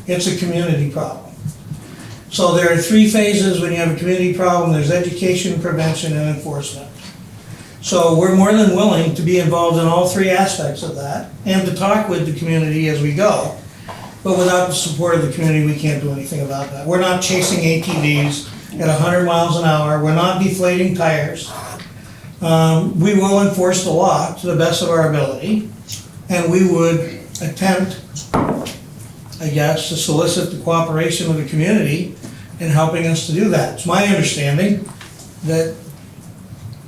It's a community problem. So there are 3 phases when you have a community problem. There's education, prevention, and enforcement. So we're more than willing to be involved in all 3 aspects of that and to talk with the community as we go. But without the support of the community, we can't do anything about that. We're not chasing ATVs at 100 miles an hour. We're not deflating tires. We will enforce the law to the best of our ability, and we would attempt, I guess, to solicit the cooperation of the community in helping us to do that. It's my understanding that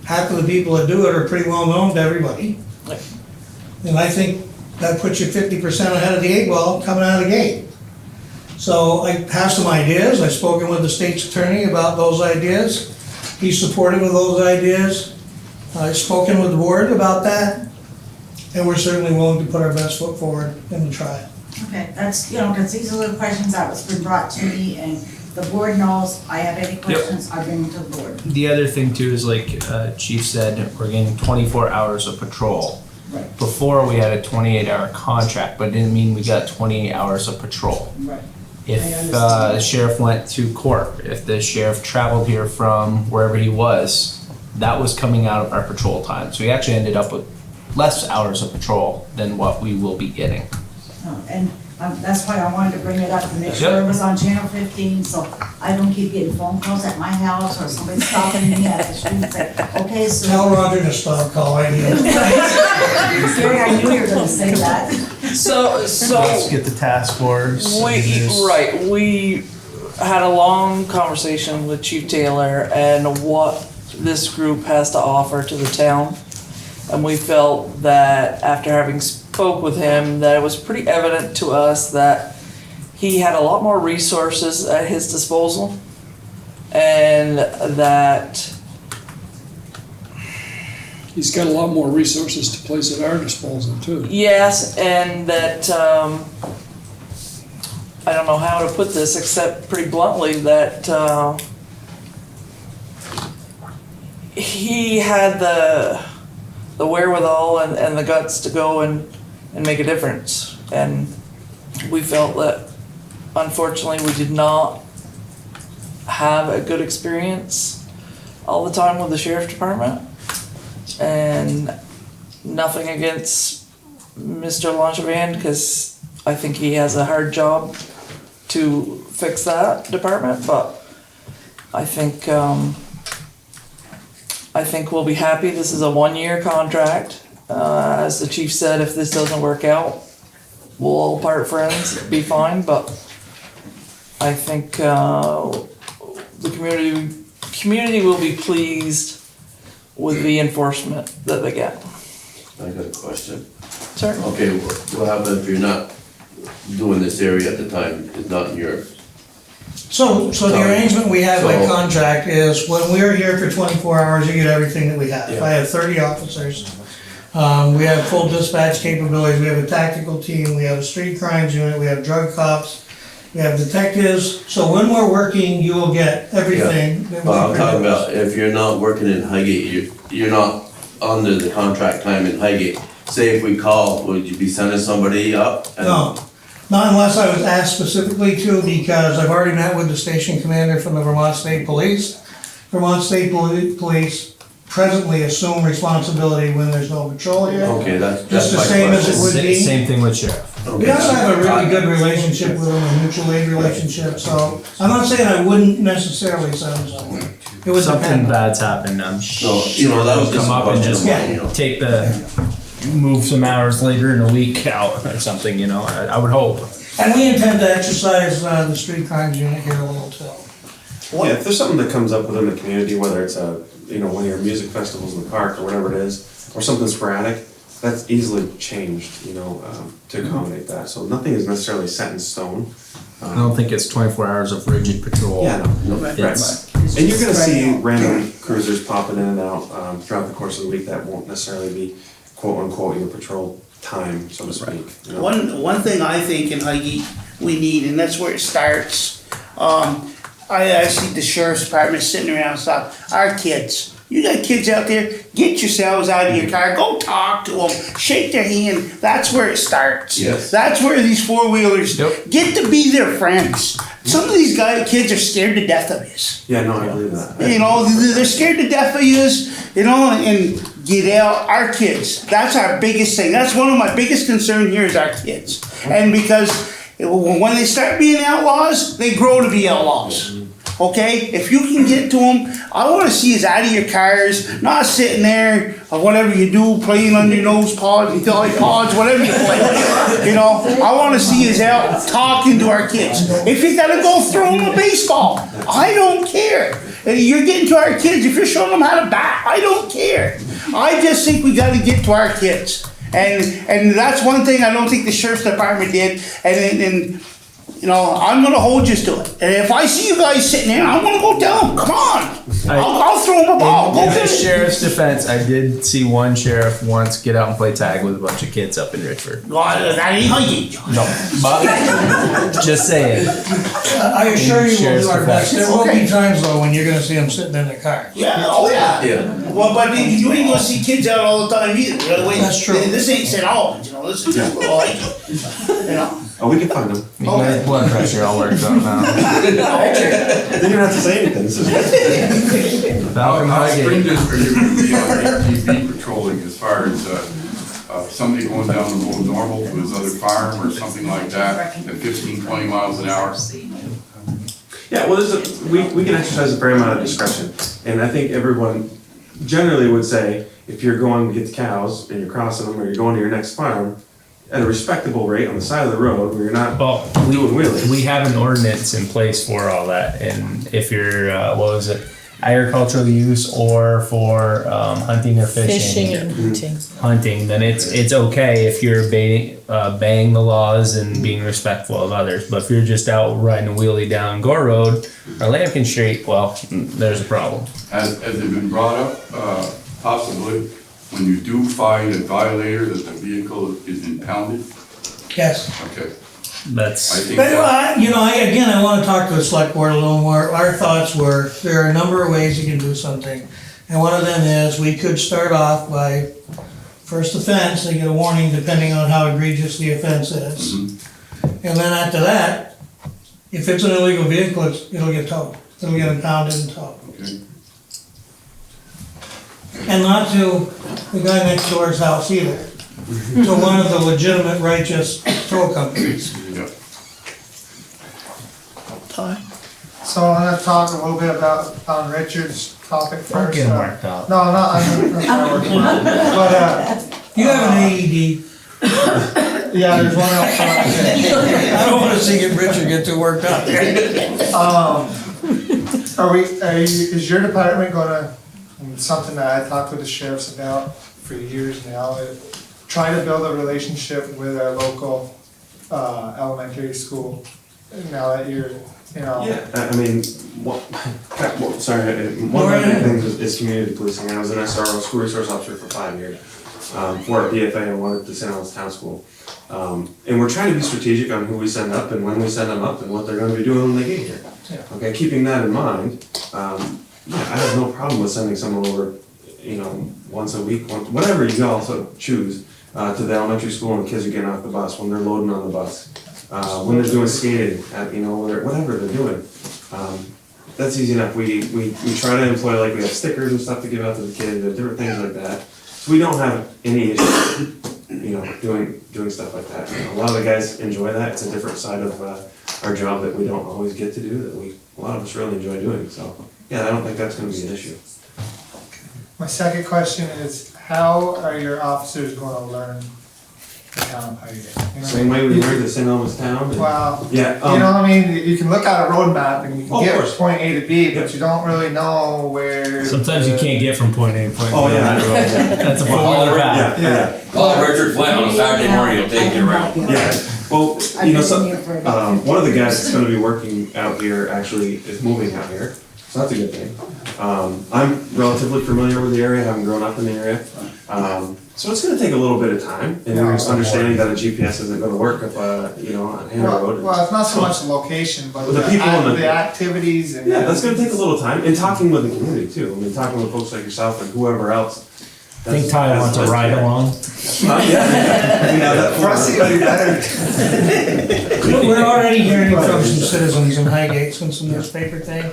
half of the people that do it are pretty well known to everybody. And I think that puts you 50% ahead of the 8 ball coming out of the gate. So I have some ideas. I've spoken with the state's attorney about those ideas. He's supportive of those ideas. I've spoken with the board about that. And we're certainly willing to put our best foot forward and try it. Okay, that's, because these are the questions that was been brought to me, and the board knows I have any questions, I bring them to the board. The other thing too is like Chief said, we're getting 24 hours of patrol. Right. Before we had a 28-hour contract, but it didn't mean we got 28 hours of patrol. Right. If the sheriff went to court, if the sheriff traveled here from wherever he was, that was coming out of our patrol time. So we actually ended up with less hours of patrol than what we will be getting. And that's why I wanted to bring it up to make sure it was on Channel 15, so I don't keep getting phone calls at my house or somebody stopping me at the street and say, okay, so. Tell Roger to stop calling you. Gary, I knew you were gonna say that. So Let's get the task force. we had a long conversation with Chief Taylor and what this group has to offer to the town. And we felt that after having spoke with him, that it was pretty evident to us that he had a lot more resources at his disposal. And that He's got a lot more resources to place at our disposal too. yes, and that, I don't know how to put this except pretty bluntly, that, he had the wherewithal and the guts to go and make a difference. And we felt that unfortunately we did not have a good experience all the time with the sheriff's department. And nothing against Mr. Langevin, because I think he has a hard job to fix that department, but I think we'll be happy. This is a 1-year contract. As the chief said, if this doesn't work out, we'll all part friends, be fine, but I think the community will be pleased with the enforcement that they get. I got a question. Certainly. Okay, what happens if you're not doing this area at the time, it's not in your. So the arrangement we have by contract is when we're here for 24 hours, you get everything that we have. If I have 30 officers, we have full dispatch capabilities, we have a tactical team, we have a street crimes unit, we have drug cops, we have detectives, so when we're working, you will get everything. that we Well, I'm talking produce. about if you're not working in Highgate, you're not under the contract time in Highgate. Say if we call, would you be sending somebody up? and- No, not unless I was asked specifically to, because I've already met with the station commander from the Vermont State Police. Vermont State Police presently assume responsibility when there's no patrol here. Okay, that's Just the my same as it question. would be. Same thing with sheriff. We also have a really good relationship with them, a mutual aid relationship, so I'm not saying I wouldn't necessarily send them somewhere. It would Something depend. bad's happened, I'm No, you know, that was just a come up and question just of mine, you know. take move some hours later in a week out or something, you know, I would hope. And we intend to exercise the street crimes unit here a little too. Yeah, if there's something that comes up within the community, whether it's one of your music festivals in the park or whatever it is, or something sporadic, that's easily changed, to accommodate that. So nothing is necessarily set in stone. I don't think it's 24 hours of rigid patrol. Yeah, no, right. It's- And you're gonna see random cruisers popping in and out throughout the course of the week that won't necessarily be quote unquote your patrol time, so to speak. you know? One thing I think in Highgate we need, and that's where it starts, I see the sheriff's department sitting around and stuff, our kids. You got kids out there, get yourselves out of your car, go talk to them, shake their hand, that's where it starts. Yes. That's where these four-wheelers Yep. get to be their friends. Some of these kids are scared to death of us. Yeah, no, I believe that. You know, they're scared to death of us, and get out, our kids. That's our biggest thing. That's one of my biggest concerns here is our kids. And because when they start being outlaws, they grow to be outlaws. Okay? If you can get to them, I want to see us out of your cars, not sitting there or whatever you do, playing on your nose pods and thigh pods, whatever you play. You know, I want to see us out talking to our kids. If you got to go throw them a baseball, I don't care. You're getting to our kids. If you're showing them how to bat, I don't care. I just think we got to get to our kids. And that's one thing I don't think the sheriff's department did. And I'm gonna hold you to it. And if I see you guys sitting there, I'm gonna go tell them, come on. I'll throw them a ball. Go In the get it. sheriff's defense, I did see one sheriff once get out and play tag with a bunch of kids up in Richford. God, that ain't Highgate. No, but just saying. I assure you we'll Sheriff's do our best. There will Okay. be times though when you're gonna see them sitting in their car. Yeah, oh yeah. Yeah. Well, but you ain't gonna see kids out all the time either. You know, That's true. This ain't St. Albans, this is just little Highgate. Oh, we can find them. You got his blood pressure all worked out now. They didn't have to say anything. Falcon How Highgate. stringent are you gonna be on ATV patrolling as far as, somebody going down the road normal to his other farm or something like that at 15, 20 miles an hour? Yeah, well, we can exercise a fair amount of discretion, and I think everyone generally would say, if you're going to get the cows and you're crossing them, or you're going to your next farm, at a respectable rate on the side of the road where you're not doing wheelies. We have an ordinance in place for all that, and if you're, agricultural use or for hunting or Fishing and hunting. hunting, then it's okay if you're obeying the laws and being respectful of others. But if you're just out riding a wheelie down Gore Road or Lambkin Street, well, there's a problem. Has it been brought up, possibly, when you do find a violator that the vehicle is impounded? Yes. Okay. That's. I think But, that, I want to talk to the select board a little more. Our thoughts were, there are a number of ways you can do something. And one of them is, we could start off by first offense, they get a warning depending on how egregious the offense is. And then after that, if it's an illegal vehicle, it'll get towed. It'll get impounded and towed. okay. And not to the guy next door's house either, to one of the legitimate righteous tow companies. Yeah. So I'm gonna talk a little bit about, on Richard's topic first. Don't get him worked up. No, I'm not working on it. But, You have an AED. yeah, there's one else. I don't wanna see Richard get too worked up there. Is your department gonna, something that I talked with the sheriffs about for years now, try to build a relationship with our local, elementary school, now that you're, Yeah, I mean, one of the things is community policing. I was an SRO, school resource officer, for 5 years. for our PFA and one at the St. Albans Town School. And we're trying to be strategic on who we send up and when we send them up and what they're gonna be doing when they get here. Okay, keeping that in mind, yeah, I have no problem with sending someone over, once a week, whatever you also choose, to the elementary school when the kids are getting off the bus, when they're loading on the bus, when they're doing skating, whatever they're doing. That's easy enough. We try to employ, like, we have stickers and stuff to give out to the kids, and different things like that. So we don't have any issue, doing stuff like that. A lot of the guys enjoy that. It's a different side of our job that we don't always get to do, that a lot of us really enjoy doing. So, yeah, I don't think that's gonna be an issue. My second question is, how are your officers gonna learn the town of Highgate? Same way we learned the St. Albans Town. Well, Yeah. you know what I mean? You can look at a road map and you can Of get course. point A to B, but you don't really know where. Sometimes you can't get from point A to point B. Oh, yeah. That's a four-wheeler path. Yeah. Call Richard Flint on a Saturday morning, he'll take you around. Yeah, well, one of the guys that's gonna be working out here actually is moving out here, so that's a good thing. I'm relatively familiar with the area, having grown up in the area. So it's gonna take a little bit of time, and understanding that a GPS isn't gonna work if, on Hannah Road. Well, it's not so much the location, but The people in the activities and. Yeah, that's gonna take a little time, and talking with the community too, talking with folks like yourself and whoever else. I think Ty wants to ride along. For us, it'll be better. We're already hearing from some citizens in Highgate since the newspaper thing,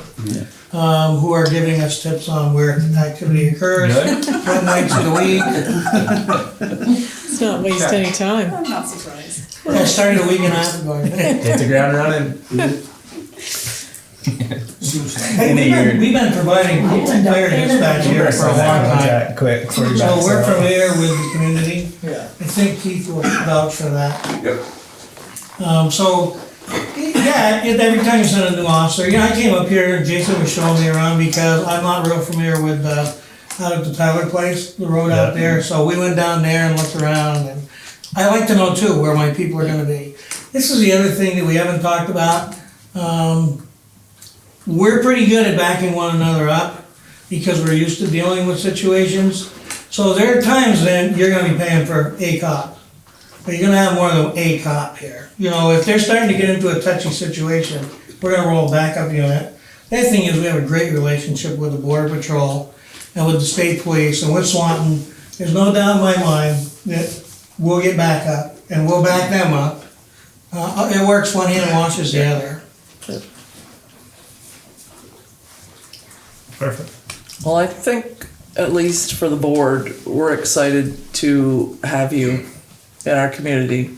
who are giving us tips on where activity occurs, what nights of the week. Let's not waste any time. I'm not surprised. I started a week and a half ago, I think. Hit the ground running. Hey, we've been providing fire dispatch here for a long time. Quick, before you So back we're up. familiar with the community. Yeah. I think Keith will vouch for that. Yep. Every time you send a new officer, I came up here and Jason was showing me around because I'm not real familiar with, out at the Tyler place, the road out there. So we went down there and looked around, and I like to know too where my people are gonna be. This is the other thing that we haven't talked about. We're pretty good at backing one another up because we're used to dealing with situations. So there are times then you're gonna be paying for a cop, but you're gonna have more than a cop here. If they're starting to get into a touchy situation, we're gonna roll a backup unit. The other thing is we have a great relationship with the Border Patrol and with the state police and with Swanton. There's no doubt in my mind that we'll get backup and we'll back them up. It works one hand and washes the other. Perfect. Well, I think, at least for the board, we're excited to have you in our community.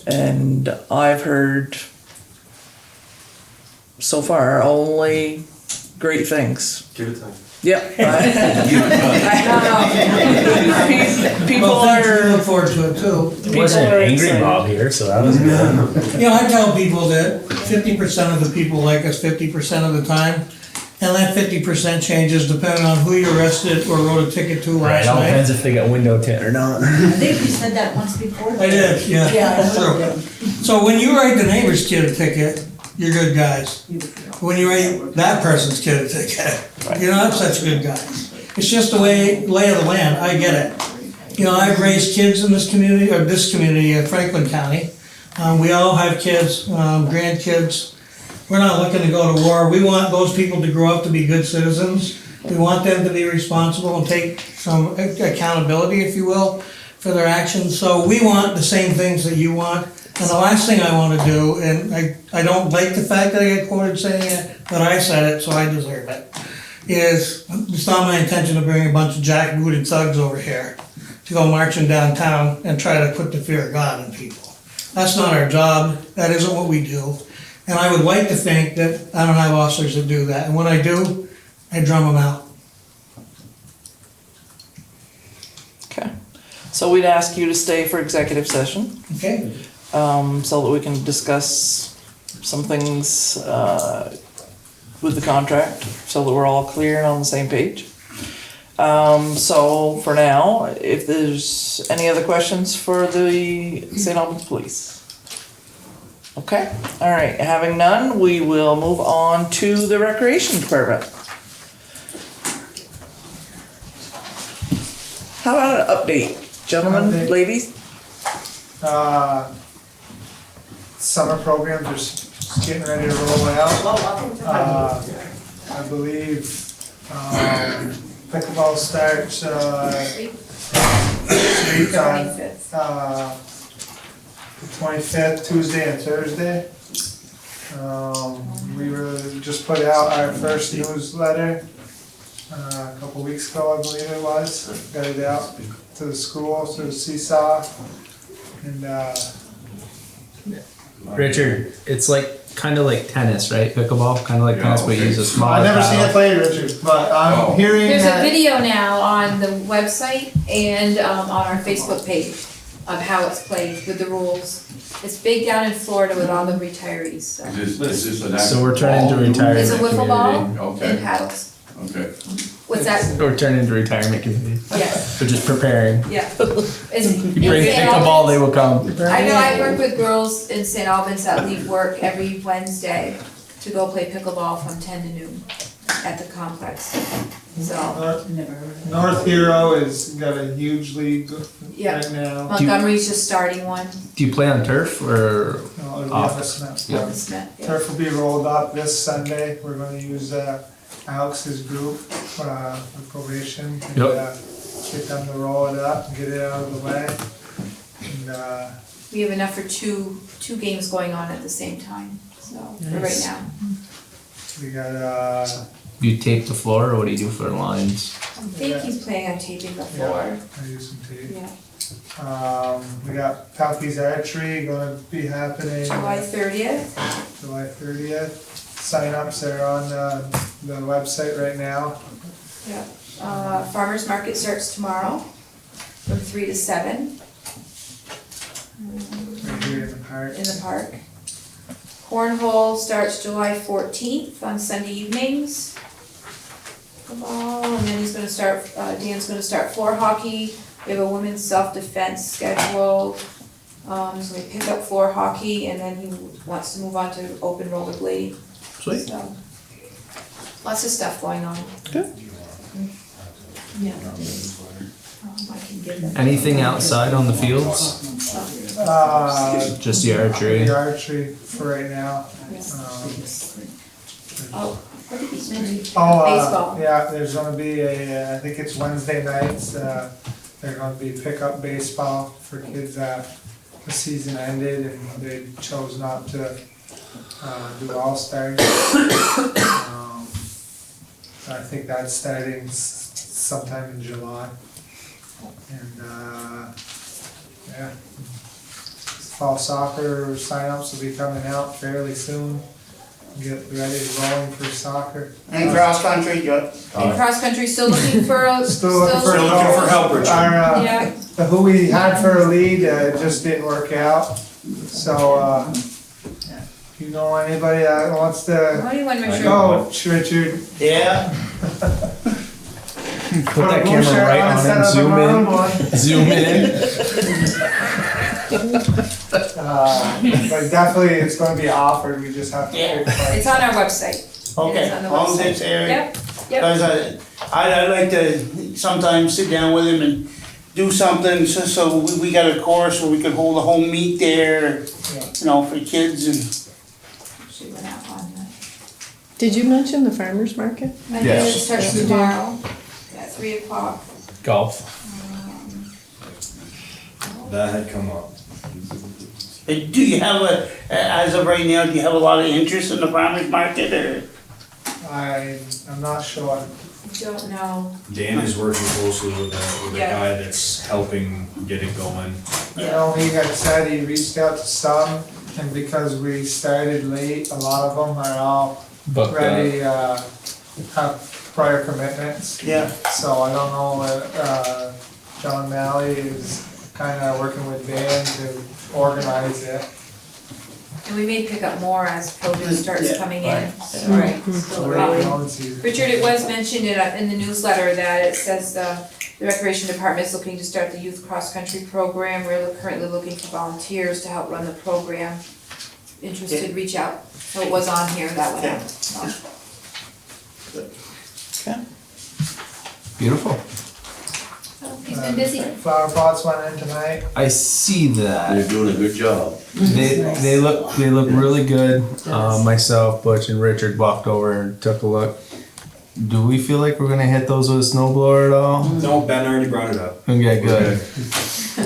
And I've heard so far only great things. Give it time. Yep. People Well, thanks, we are, look forward to it too. It wasn't are Angry excited. Bob here, so that was good. I tell people that 50% of the people like us 50% of the time, and that 50% changes depending on who you arrested or wrote a ticket to Right, last all night. depends if they got window tint or not. I think you said that once before. I did, yeah, that's true. So when you write the neighbor's kid a ticket, you're good guys. When you write that person's kid a ticket, you're not such good guys. It's just the lay of the land, I get it. I've raised kids in this community, Franklin County. We all have kids, grandkids. We're not looking to go to war. We want those people to grow up to be good citizens. We want them to be responsible and take some accountability, if you will, for their actions. So we want the same things that you want. And the last thing I want to do, and I don't like the fact that I get quoted saying it, but I said it, so I deserve it, is it's not my intention to bring a bunch of jackbooted thugs over here to go marching downtown and try to put the fear of God in people. That's not our job. That isn't what we do. And I would like to think that I don't have officers that do that. And when I do, I drum them out. okay. So we'd ask you to stay for executive session, Okay? so that we can discuss some things, with the contract, so that we're all clear and on the same page. So for now, if there's any other questions for the St. Albans Police? Okay, all right, having none, we will move on to the Recreation Department. How about an update Gentlemen, ladies? Summer programs are just getting ready to roll out. I believe, pickleball starts, week on, the 25th, Tuesday and Thursday. We just put out our first newsletter, a couple weeks ago, I believe it was. Got it out to the schools, to the Seesaw, and, Richard, it's like, kinda like tennis, right? Pickleball, kinda like tennis, but you use a smaller I've never seen it paddle. played, Richard, but I'm hearing There's a that. video now on the website and on our Facebook page of how it's played with the rules. It's big down in Florida with all the retirees, so. Is this an So we're actual turning to ball? retirement It's a wiffle ball community. and Okay, paddles. okay. What's that? We're turning into retirement community. Yes, We're just preparing. yeah. It's- You bring it's St. pickleball, they Albans. will come. I know I work with girls in St. Albans that leave work every Wednesday to go play pickleball from 10 to noon at the complex, so. North Hero has got a huge league Yeah. right now. Montgomery's just starting one. Do you play on turf or No, it'll be off? on the Smith. Yeah. on the Smith, yeah. Turf will be rolled up this Sunday. We're gonna use Alex's group for probation. And, Yep. get them to roll it up and get it out of the way. And, We have enough for two games going on at the same time, so, for right now. we got, Do you tape the floor or what do you do for lines? I think he's planning on taping the floor, I use some tape. yeah. We got Palky's Archery gonna be happening. July 30th, July 30th. Sign-ups are on the website right now. yeah. Farmer's Market starts tomorrow from 3 to 7 Right here in the park. in the park. Cornhole starts July 14th on Sunday evenings. And then he's gonna start, Dan's gonna start floor hockey. We have a women's self-defense scheduled. So we pick up floor hockey and then he wants to move on to open rollerblading. Sweet. So, lots of stuff going on. Good. Yeah. I can give them. Anything outside on the fields? The Just the archery? archery for right now. Oh, what did he mention? Baseball. Yeah, there's gonna be I think it's Wednesday nights, they're gonna be pickup baseball for kids that the season ended and they chose not to, do all-stars. I think that's starting sometime in July. And, yeah. Fall soccer signups will be coming out fairly soon. Get ready to roll for soccer. And cross-country, good. And cross-country, still looking for a, Still looking for help, Richard. Our, Yeah, who we had for a lead, just didn't work out. So, if you know anybody that wants to what do you want to make sure? go, Richard. Yeah. Put that camera right on him, zoom in. But definitely it's gonna be offered, we just have to pick price. It's on our website. Okay, It's on the long as website. it's there. Yep, yep. Cause I'd like to sometimes sit down with him and do something, so we got a course where we could hold a home meet there, you know, for kids and. She went out on that. Did you mention the farmer's market? I Yeah. think it starts tomorrow at 3 o'clock. Golf. That had come up. Do you have as of right now, do you have a lot of interest in the farmer's market or? I'm not sure. Don't know. Dan is working closely with a Yeah. guy that's helping get it going. You know, he had said he reached out to some, and because we started late, a lot of them are all Booked ready, have prior commitments. Yeah. So I don't know, John Malley is kinda working with Dan to organize it. And we may pick up more as produce starts Yeah. coming in. So, Right. still So we're early. going to- Richard, it was mentioned in the newsletter that it says the Recreation Department is looking to start the youth cross-country program. We're currently looking for volunteers to help run the program. Interested, reach out. So it was on here, that went out. So. Okay. Beautiful. So he's He's been busy. Flower pots went in tonight. I see that. They're doing a good job. They look really good. Myself, Butch, and Richard walked over and took a look. Do we feel like we're gonna hit those with a snow blower at all? No, Ben already brought it up. Okay, good. To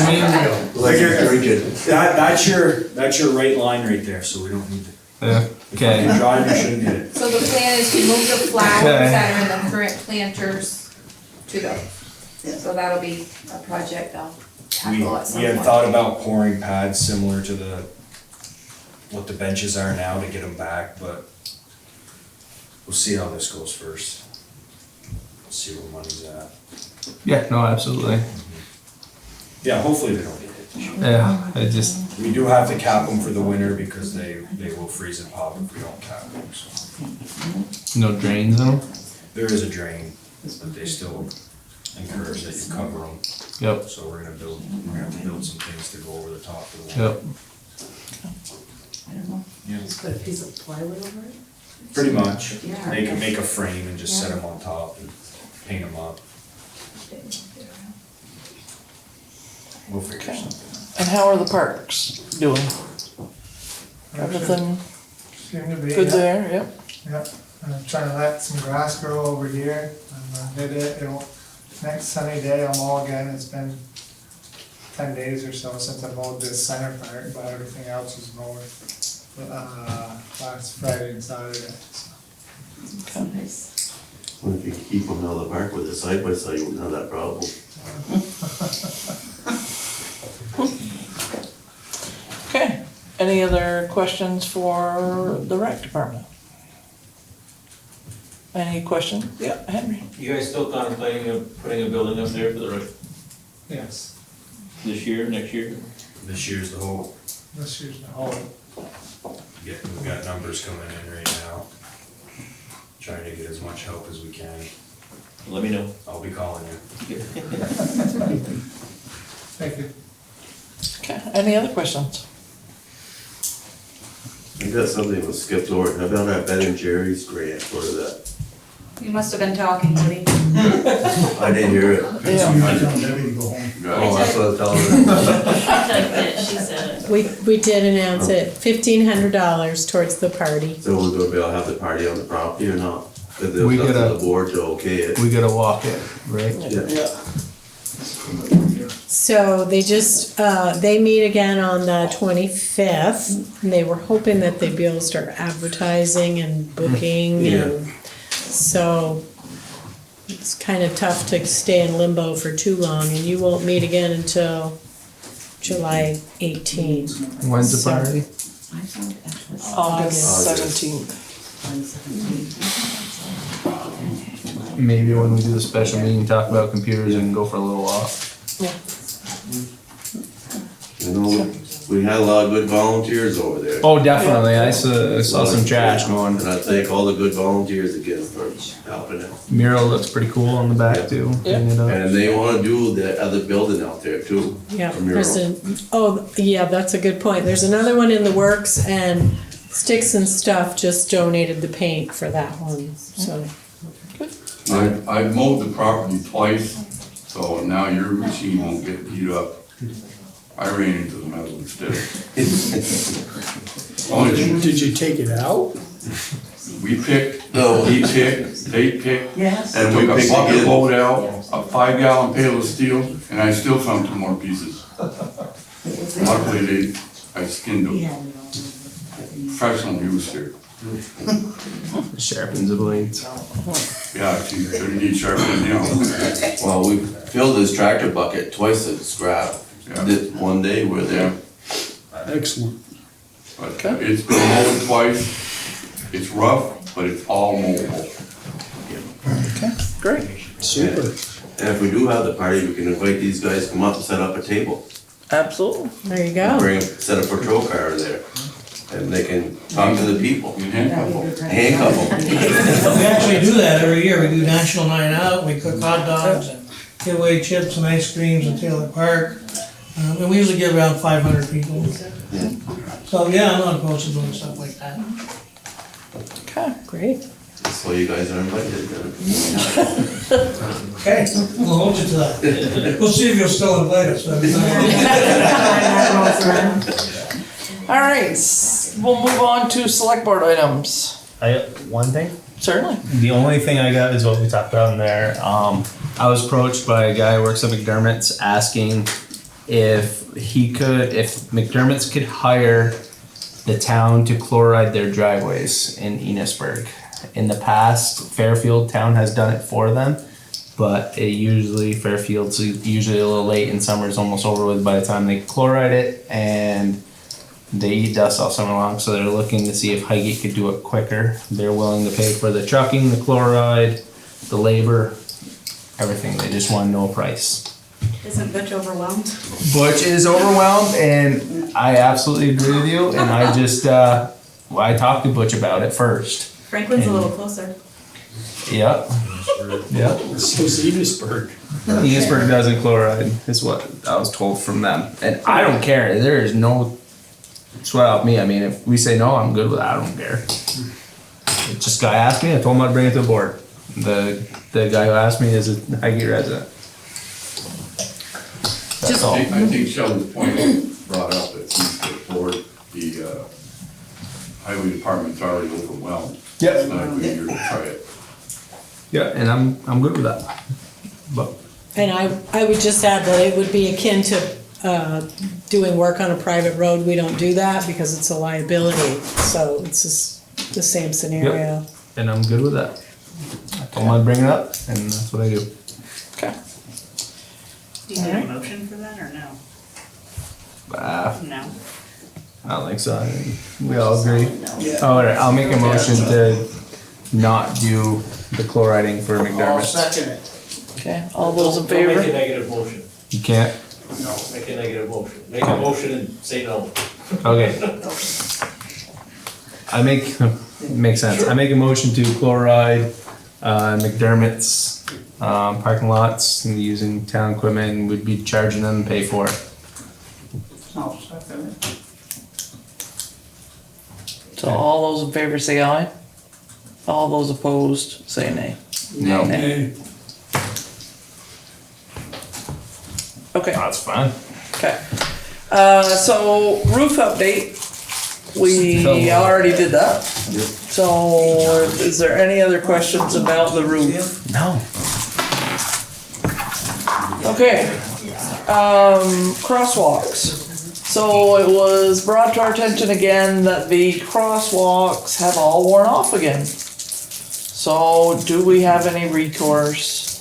me, Like you're drinking. That's your right line right there, so we don't need to. okay. If you drive, you shouldn't hit it. So the plan is to move the flowers Okay. that are in the current planters to those. So that'll be a project I'll tackle at some We point. had thought about pouring pads similar to what the benches are now to get them back, but we'll see how this goes first. See where money's at. Yeah, no, absolutely. Yeah, hopefully they don't get hit this year. Yeah, I just, We do have to cap them for the winter because they will freeze and pop if we don't cap them, so. no drains in them? There is a drain, but they still encourage that you cover them. Yep. So we're gonna have to build some things to go over the top of the wall. Yep. I don't know. Yeah. Just put a piece of plywood over it? Pretty much. Yeah. They can make a frame and just set them on top and paint them up. We'll figure something. And how are the parks doing? Everything Seem to be. good yeah. there, yep. Yep, I'm trying to let some grass grow over here, and did it, next sunny day I'll mow again, it's been 10 days or so since I mowed this center part, but everything else is mowed, last Friday and Saturday, so. Nice. Well, if you could keep them out of the park with a side by side, you wouldn't have that problem. Okay, any other questions for the rec department? Any questions? Yeah, Henry? You guys still contemplating of putting a building up there for the rec Yes, this year, next year? This year's the hope. this year's the whole, We've got numbers coming in right now. Trying to get as much help as we can. Let me know. I'll be calling you. thank you. Okay, any other questions? I got something that was skipped over, how about that Ben and Jerry's grant, what is that? You must have been talking, Woody. I didn't hear it. Oh, that's what I was telling her. She said it. We did announce it, $1,500 towards the party. So we're gonna be able to have the party on the property or not? Cause it We was up gotta- to the board to okay it. We gotta walk it, right? Yeah. So they just, they meet again on the 25th, and they were hoping that they'd be able to start advertising and booking, and so it's kind of tough to stay in limbo for too long, and you won't meet again until July 18th. When's the party? August 17th. Maybe when we do the special meeting, talk about computers and go for a little walk. Yeah. You know, we had a lot of good volunteers over there. Oh, definitely, I saw some trash going. And I thank all the good volunteers again for helping it. Mural looks pretty cool on the back too. Yeah. clean it up. And they wanna do the other building out there too. Yeah, a mural. yeah, that's a good point. There's another one in the works, and Sticks and Stuff just donated the paint for that one, so. I mowed the property twice, so now your machine won't get beat up. I ran into the metal instead. Did you take it out? We picked, he picked, they picked, Yes. And took we a picked bucket again. load out, a 5-gallon pail of steel, and I still found 2 more pieces. Luckily, I skinned them. Professional use here. Sharpens the blades. Yeah, you really need sharpening down. Well, we filled this tractor bucket twice at scrap. Yeah. This one day we're there. Excellent. But it's been mowed twice. It's rough, but it's all mowable. Great. Super. And if we do have the party, we can invite these guys to come up and set up a table. Absolutely. There you go. Bring, set a patrol car there. And they can talk to the people. You handcuff them. Handcuff them. We actually do that every year, we do National Night Out, we cook hot dogs and give away chips and ice creams at Taylor Park. And we usually get around 500 people. So, yeah, I'm not opposed to doing stuff like that. Okay. Great. So you guys are invited. Okay, we'll hold you to that. We'll see if you'll still invite us. All right, we'll move on to select board items. I got one thing. Certainly. The only thing I got is what we talked about in there. I was approached by a guy who works at McDermott's asking if McDermott's could hire the town to chloride their driveways in Enosburg. In the past, Fairfield town has done it for them, but Fairfield's usually a little late in summer, it's almost over with by the time they chloride it, and they eat dust all summer long, so they're looking to see if Highgate could do it quicker. They're willing to pay for the trucking, the chloride, the labor, everything. They just want to know a price. Isn't Butch overwhelmed? Butch is overwhelmed, and I absolutely agree with you. And I just, I talked to Butch about it first. Franklin's a little closer. Yep. Yep. So is Enosburg. Enosburg doesn't chloride, is what I was told from them. And I don't care. There is no sweat off me. I mean, if we say no, I'm good with that. I don't care. It just guy asked me, I told him I'd bring it to the board. The guy who asked me is a Highgate resident. That's all. I think Sheldon's point brought up that since the board, the highway department's already overwhelmed. Yep. It's not a good year to try it. Yeah, and I'm good with that. But And I would just add that it would be akin to doing work on a private road. We don't do that because it's a liability, so it's just the same scenario. Yep. And I'm good with that. I told him I'd bring it up, and that's what I do. Okay. Do you need a motion for that or no? No. I don't think so. I mean, we all agree. All right, I'll make a motion to not do the chloriding for I'll McDermott. second it. Okay, all those in Don't make a favor? negative motion. You can't? Make a negative motion. Make a motion and say no. Okay. Makes sense. I make a motion to chloride McDermott's parking lots and using town equipment, and we'd be charging them and pay for it. I'll second it. So all those in favor say aye. All those opposed say nay. No. Nay. Okay. That's fine. Okay. So roof update, we already did that. So is there any other questions about the roof? No. Okay. Crosswalks. So it was brought to our attention again that the crosswalks have all worn off again. So do we have any recourse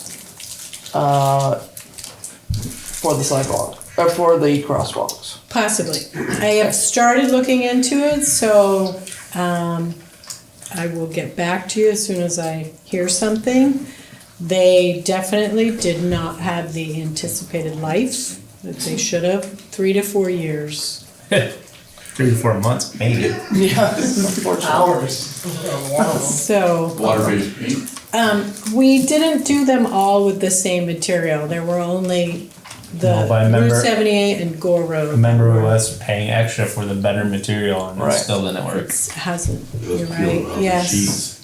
for the sidewalk, or for the crosswalks? Possibly. I have started looking into it, so I will get back to you as soon as I hear something. They definitely did not have the anticipated life that they should have, 3 to 4 years. 3 to 4 months, maybe. Yeah, unfortunately. So, Water-based paint? we didn't do them all with the same material. There were only No, but I the remember- Route 78 and Gore Road. Remember us paying extra for the better material and it still didn't work. It hasn't, you're right, yes.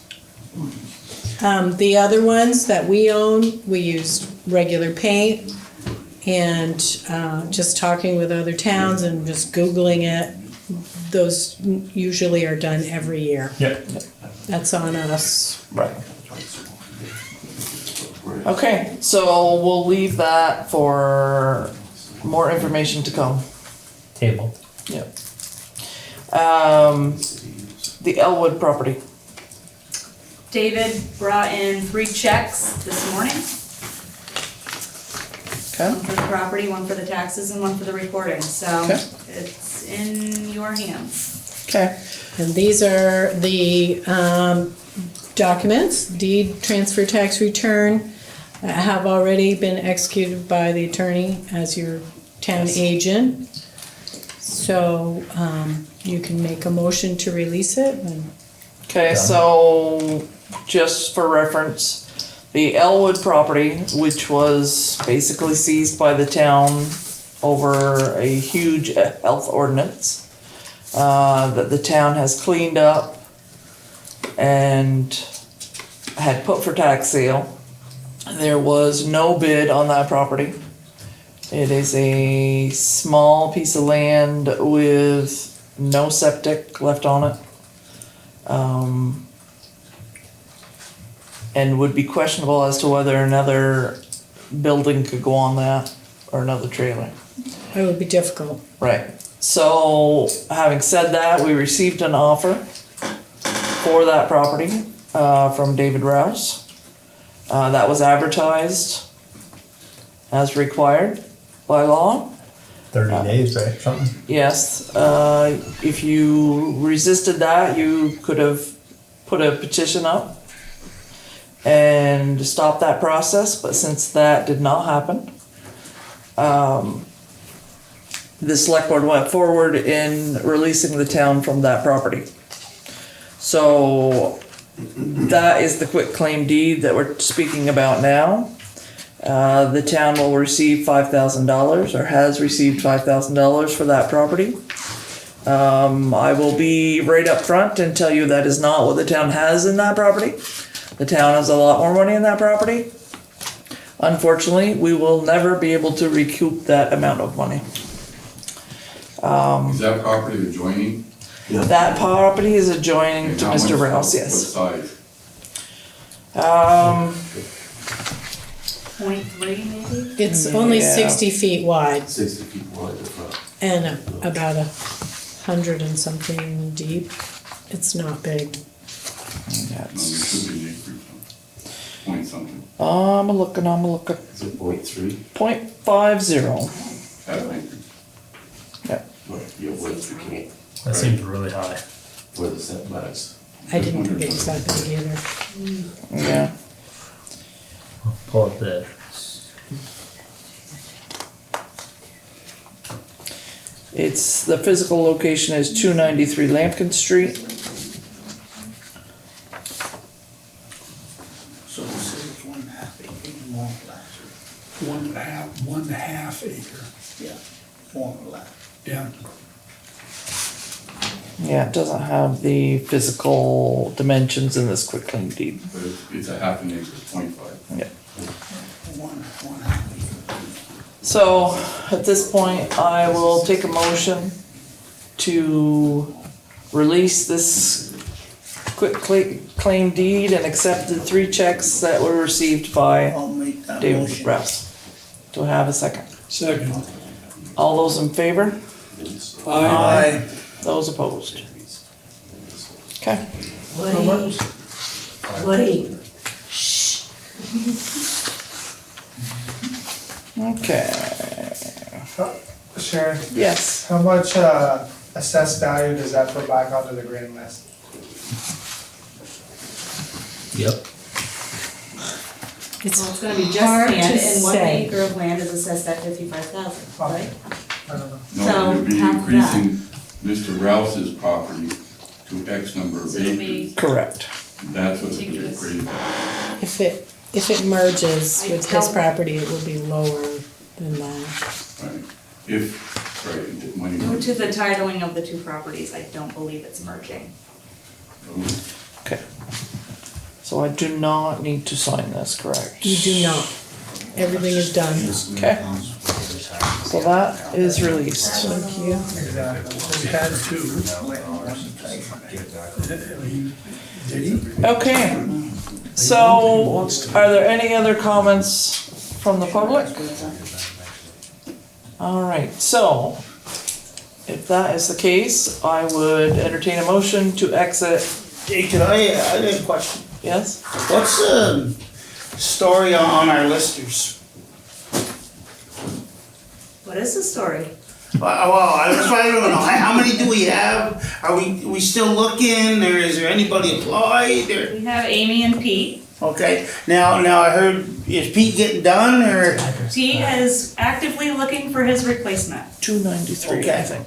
The other ones that we own, we used regular paint, and just talking with other towns and just Googling it, those usually are done every year. Yep. That's on us. Right. Okay, so we'll leave that for more information to come. Table. Yep. The Elwood property. David brought in 3 checks this morning. Okay. One for the property, one for the taxes, and one for the recording, so Okay. it's in your hands. Okay. And these are the documents, deed, transfer tax return, have already been executed by the attorney as your town agent. So, you can make a motion to release it and. Okay, so just for reference, the Elwood property, which was basically seized by the town over a huge health ordinance, that the town has cleaned up and had put for tax sale. There was no bid on that property. It is a small piece of land with no septic left on it. And would be questionable as to whether another building could go on that or another trailer. It would be difficult. Right. So, having said that, we received an offer for that property from David Rouse. That was advertised as required by law. 30 days, right? Something. Yes. If you resisted that, you could have put a petition up and stopped that process, but since that did not happen, the select board went forward in releasing the town from that property. So that is the quit claim deed that we're speaking about now. The town will receive $5,000 or has received $5,000 for that property. I will be right up front and tell you that is not what the town has in that property. The town has a lot more money in that property. Unfortunately, we will never be able to recoup that amount of money. Is that property adjoining? That property is adjoining And to how Mr. much- Rouse, yes. What size? 0.3 maybe? It's only Yeah. 60 feet wide 60 feet wide at the front. and about 100 and something deep. It's not big. No, there should be an acre, point something. I'm looking. Is it 0.3? 0.50. That acre. Yep. Yeah, what's the key? That seems really high. For the setbacks. I didn't think it was that big either. Yeah. Pull up the. It's, the physical location is 293 Lampkin Street. So this is 1.5 acre, more last. 1.5 acre. Yeah, more last. Yeah. Yeah, it doesn't have the physical dimensions in this quick claim deed. But it's a half an acre, 0.5. Yeah. One half acre. So, at this point, I will take a motion to release this quick claim deed and accept the 3 checks that were received by I'll make that David motion. Rouse. Do I have a second? Second. All those in favor? Aye. Those opposed? Okay. Woody, Okay. Sharon, Yes. how much assessed value does that put back onto the grand list? Yep. It's Well, it's gonna be just hard land, to and 1 say. acre of land is assessed at 55,000, right? I don't know. No, So, you'd be half of that. increasing Mr. Rouse's property to X number of So it'll acres. be Correct. That's what they're Ridiculous. creating. If it merges I with his tell- property, it will be lower than that. Right. If, right, when Due you. to the titling of the 2 properties, I don't believe it's merging. Okay. So I do not need to sign this, correct? You do not. Everything is done. Okay. So that is released. Thank you. We had 2. Did he? Okay. So, are there any other comments from the public? All right, so if that is the case, I would entertain a motion to exit. Hey, can I got a question. Yes? What's the story on our listers? What is the story? Well, I was trying to know, how many do we have? Are we still looking, or is there anybody applied, or? We have Amy and Pete. Okay, now I heard, is Pete getting done, or? Pete is actively looking for his replacement. 293, I Okay. think.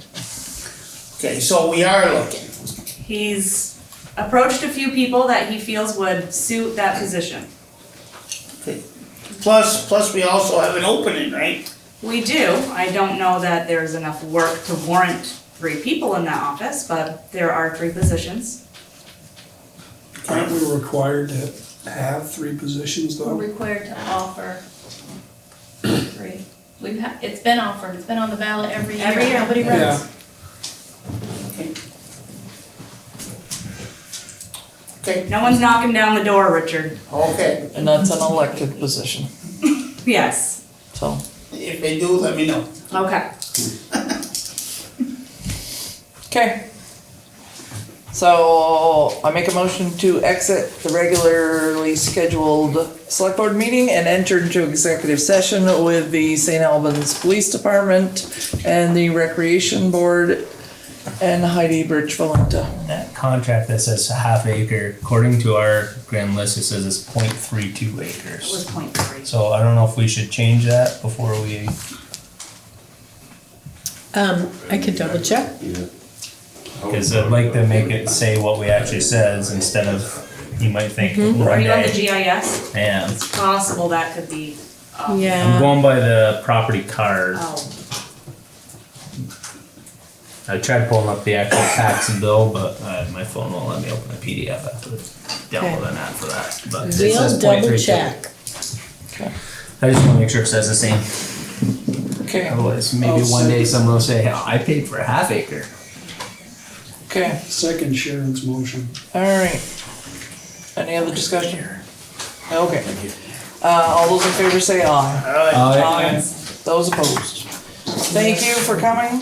Okay, so we are looking. He's approached a few people that he feels would suit that position. Okay. Plus we also have an opening, right? We do. I don't know that there's enough work to warrant 3 people in that office, but there are 3 positions. Aren't we required to have 3 positions We're though? required to offer 3. It's been offered, it's been on the ballot every year. Every year. Nobody Yeah. runs. Okay, No one's knocking down the door, Richard. okay. And that's an elected position, Yes. so. If they do, let me know. Okay. Okay. So I make a motion to exit the regularly scheduled select board meeting and enter into executive session with the St. Albans Police Department and the Recreation Board and Heidi Birch Valenta. That contract that says half acre, according to our grand list, it says it's 0.32 It acres. was 0.3. So I don't know if we should change that before we, I could double check. because I'd like to make it say what we actually says instead of, you might think Are one you on the day. GIS? Yeah, It's possible that could be. I'm Yeah. going by the property card. Oh, I tried pulling up the actual tax bill, but my phone won't let me open a PDF. I have to download an app for that. But it We'll says double 0.32. check. I just wanna make sure it says the same. Okay, Otherwise, maybe one day someone will say, oh, I paid for a half acre. okay, Second Sharon's motion. alright. Any other discussion? Okay. All those in favor say aye. Aye. Those opposed. Thank you for coming.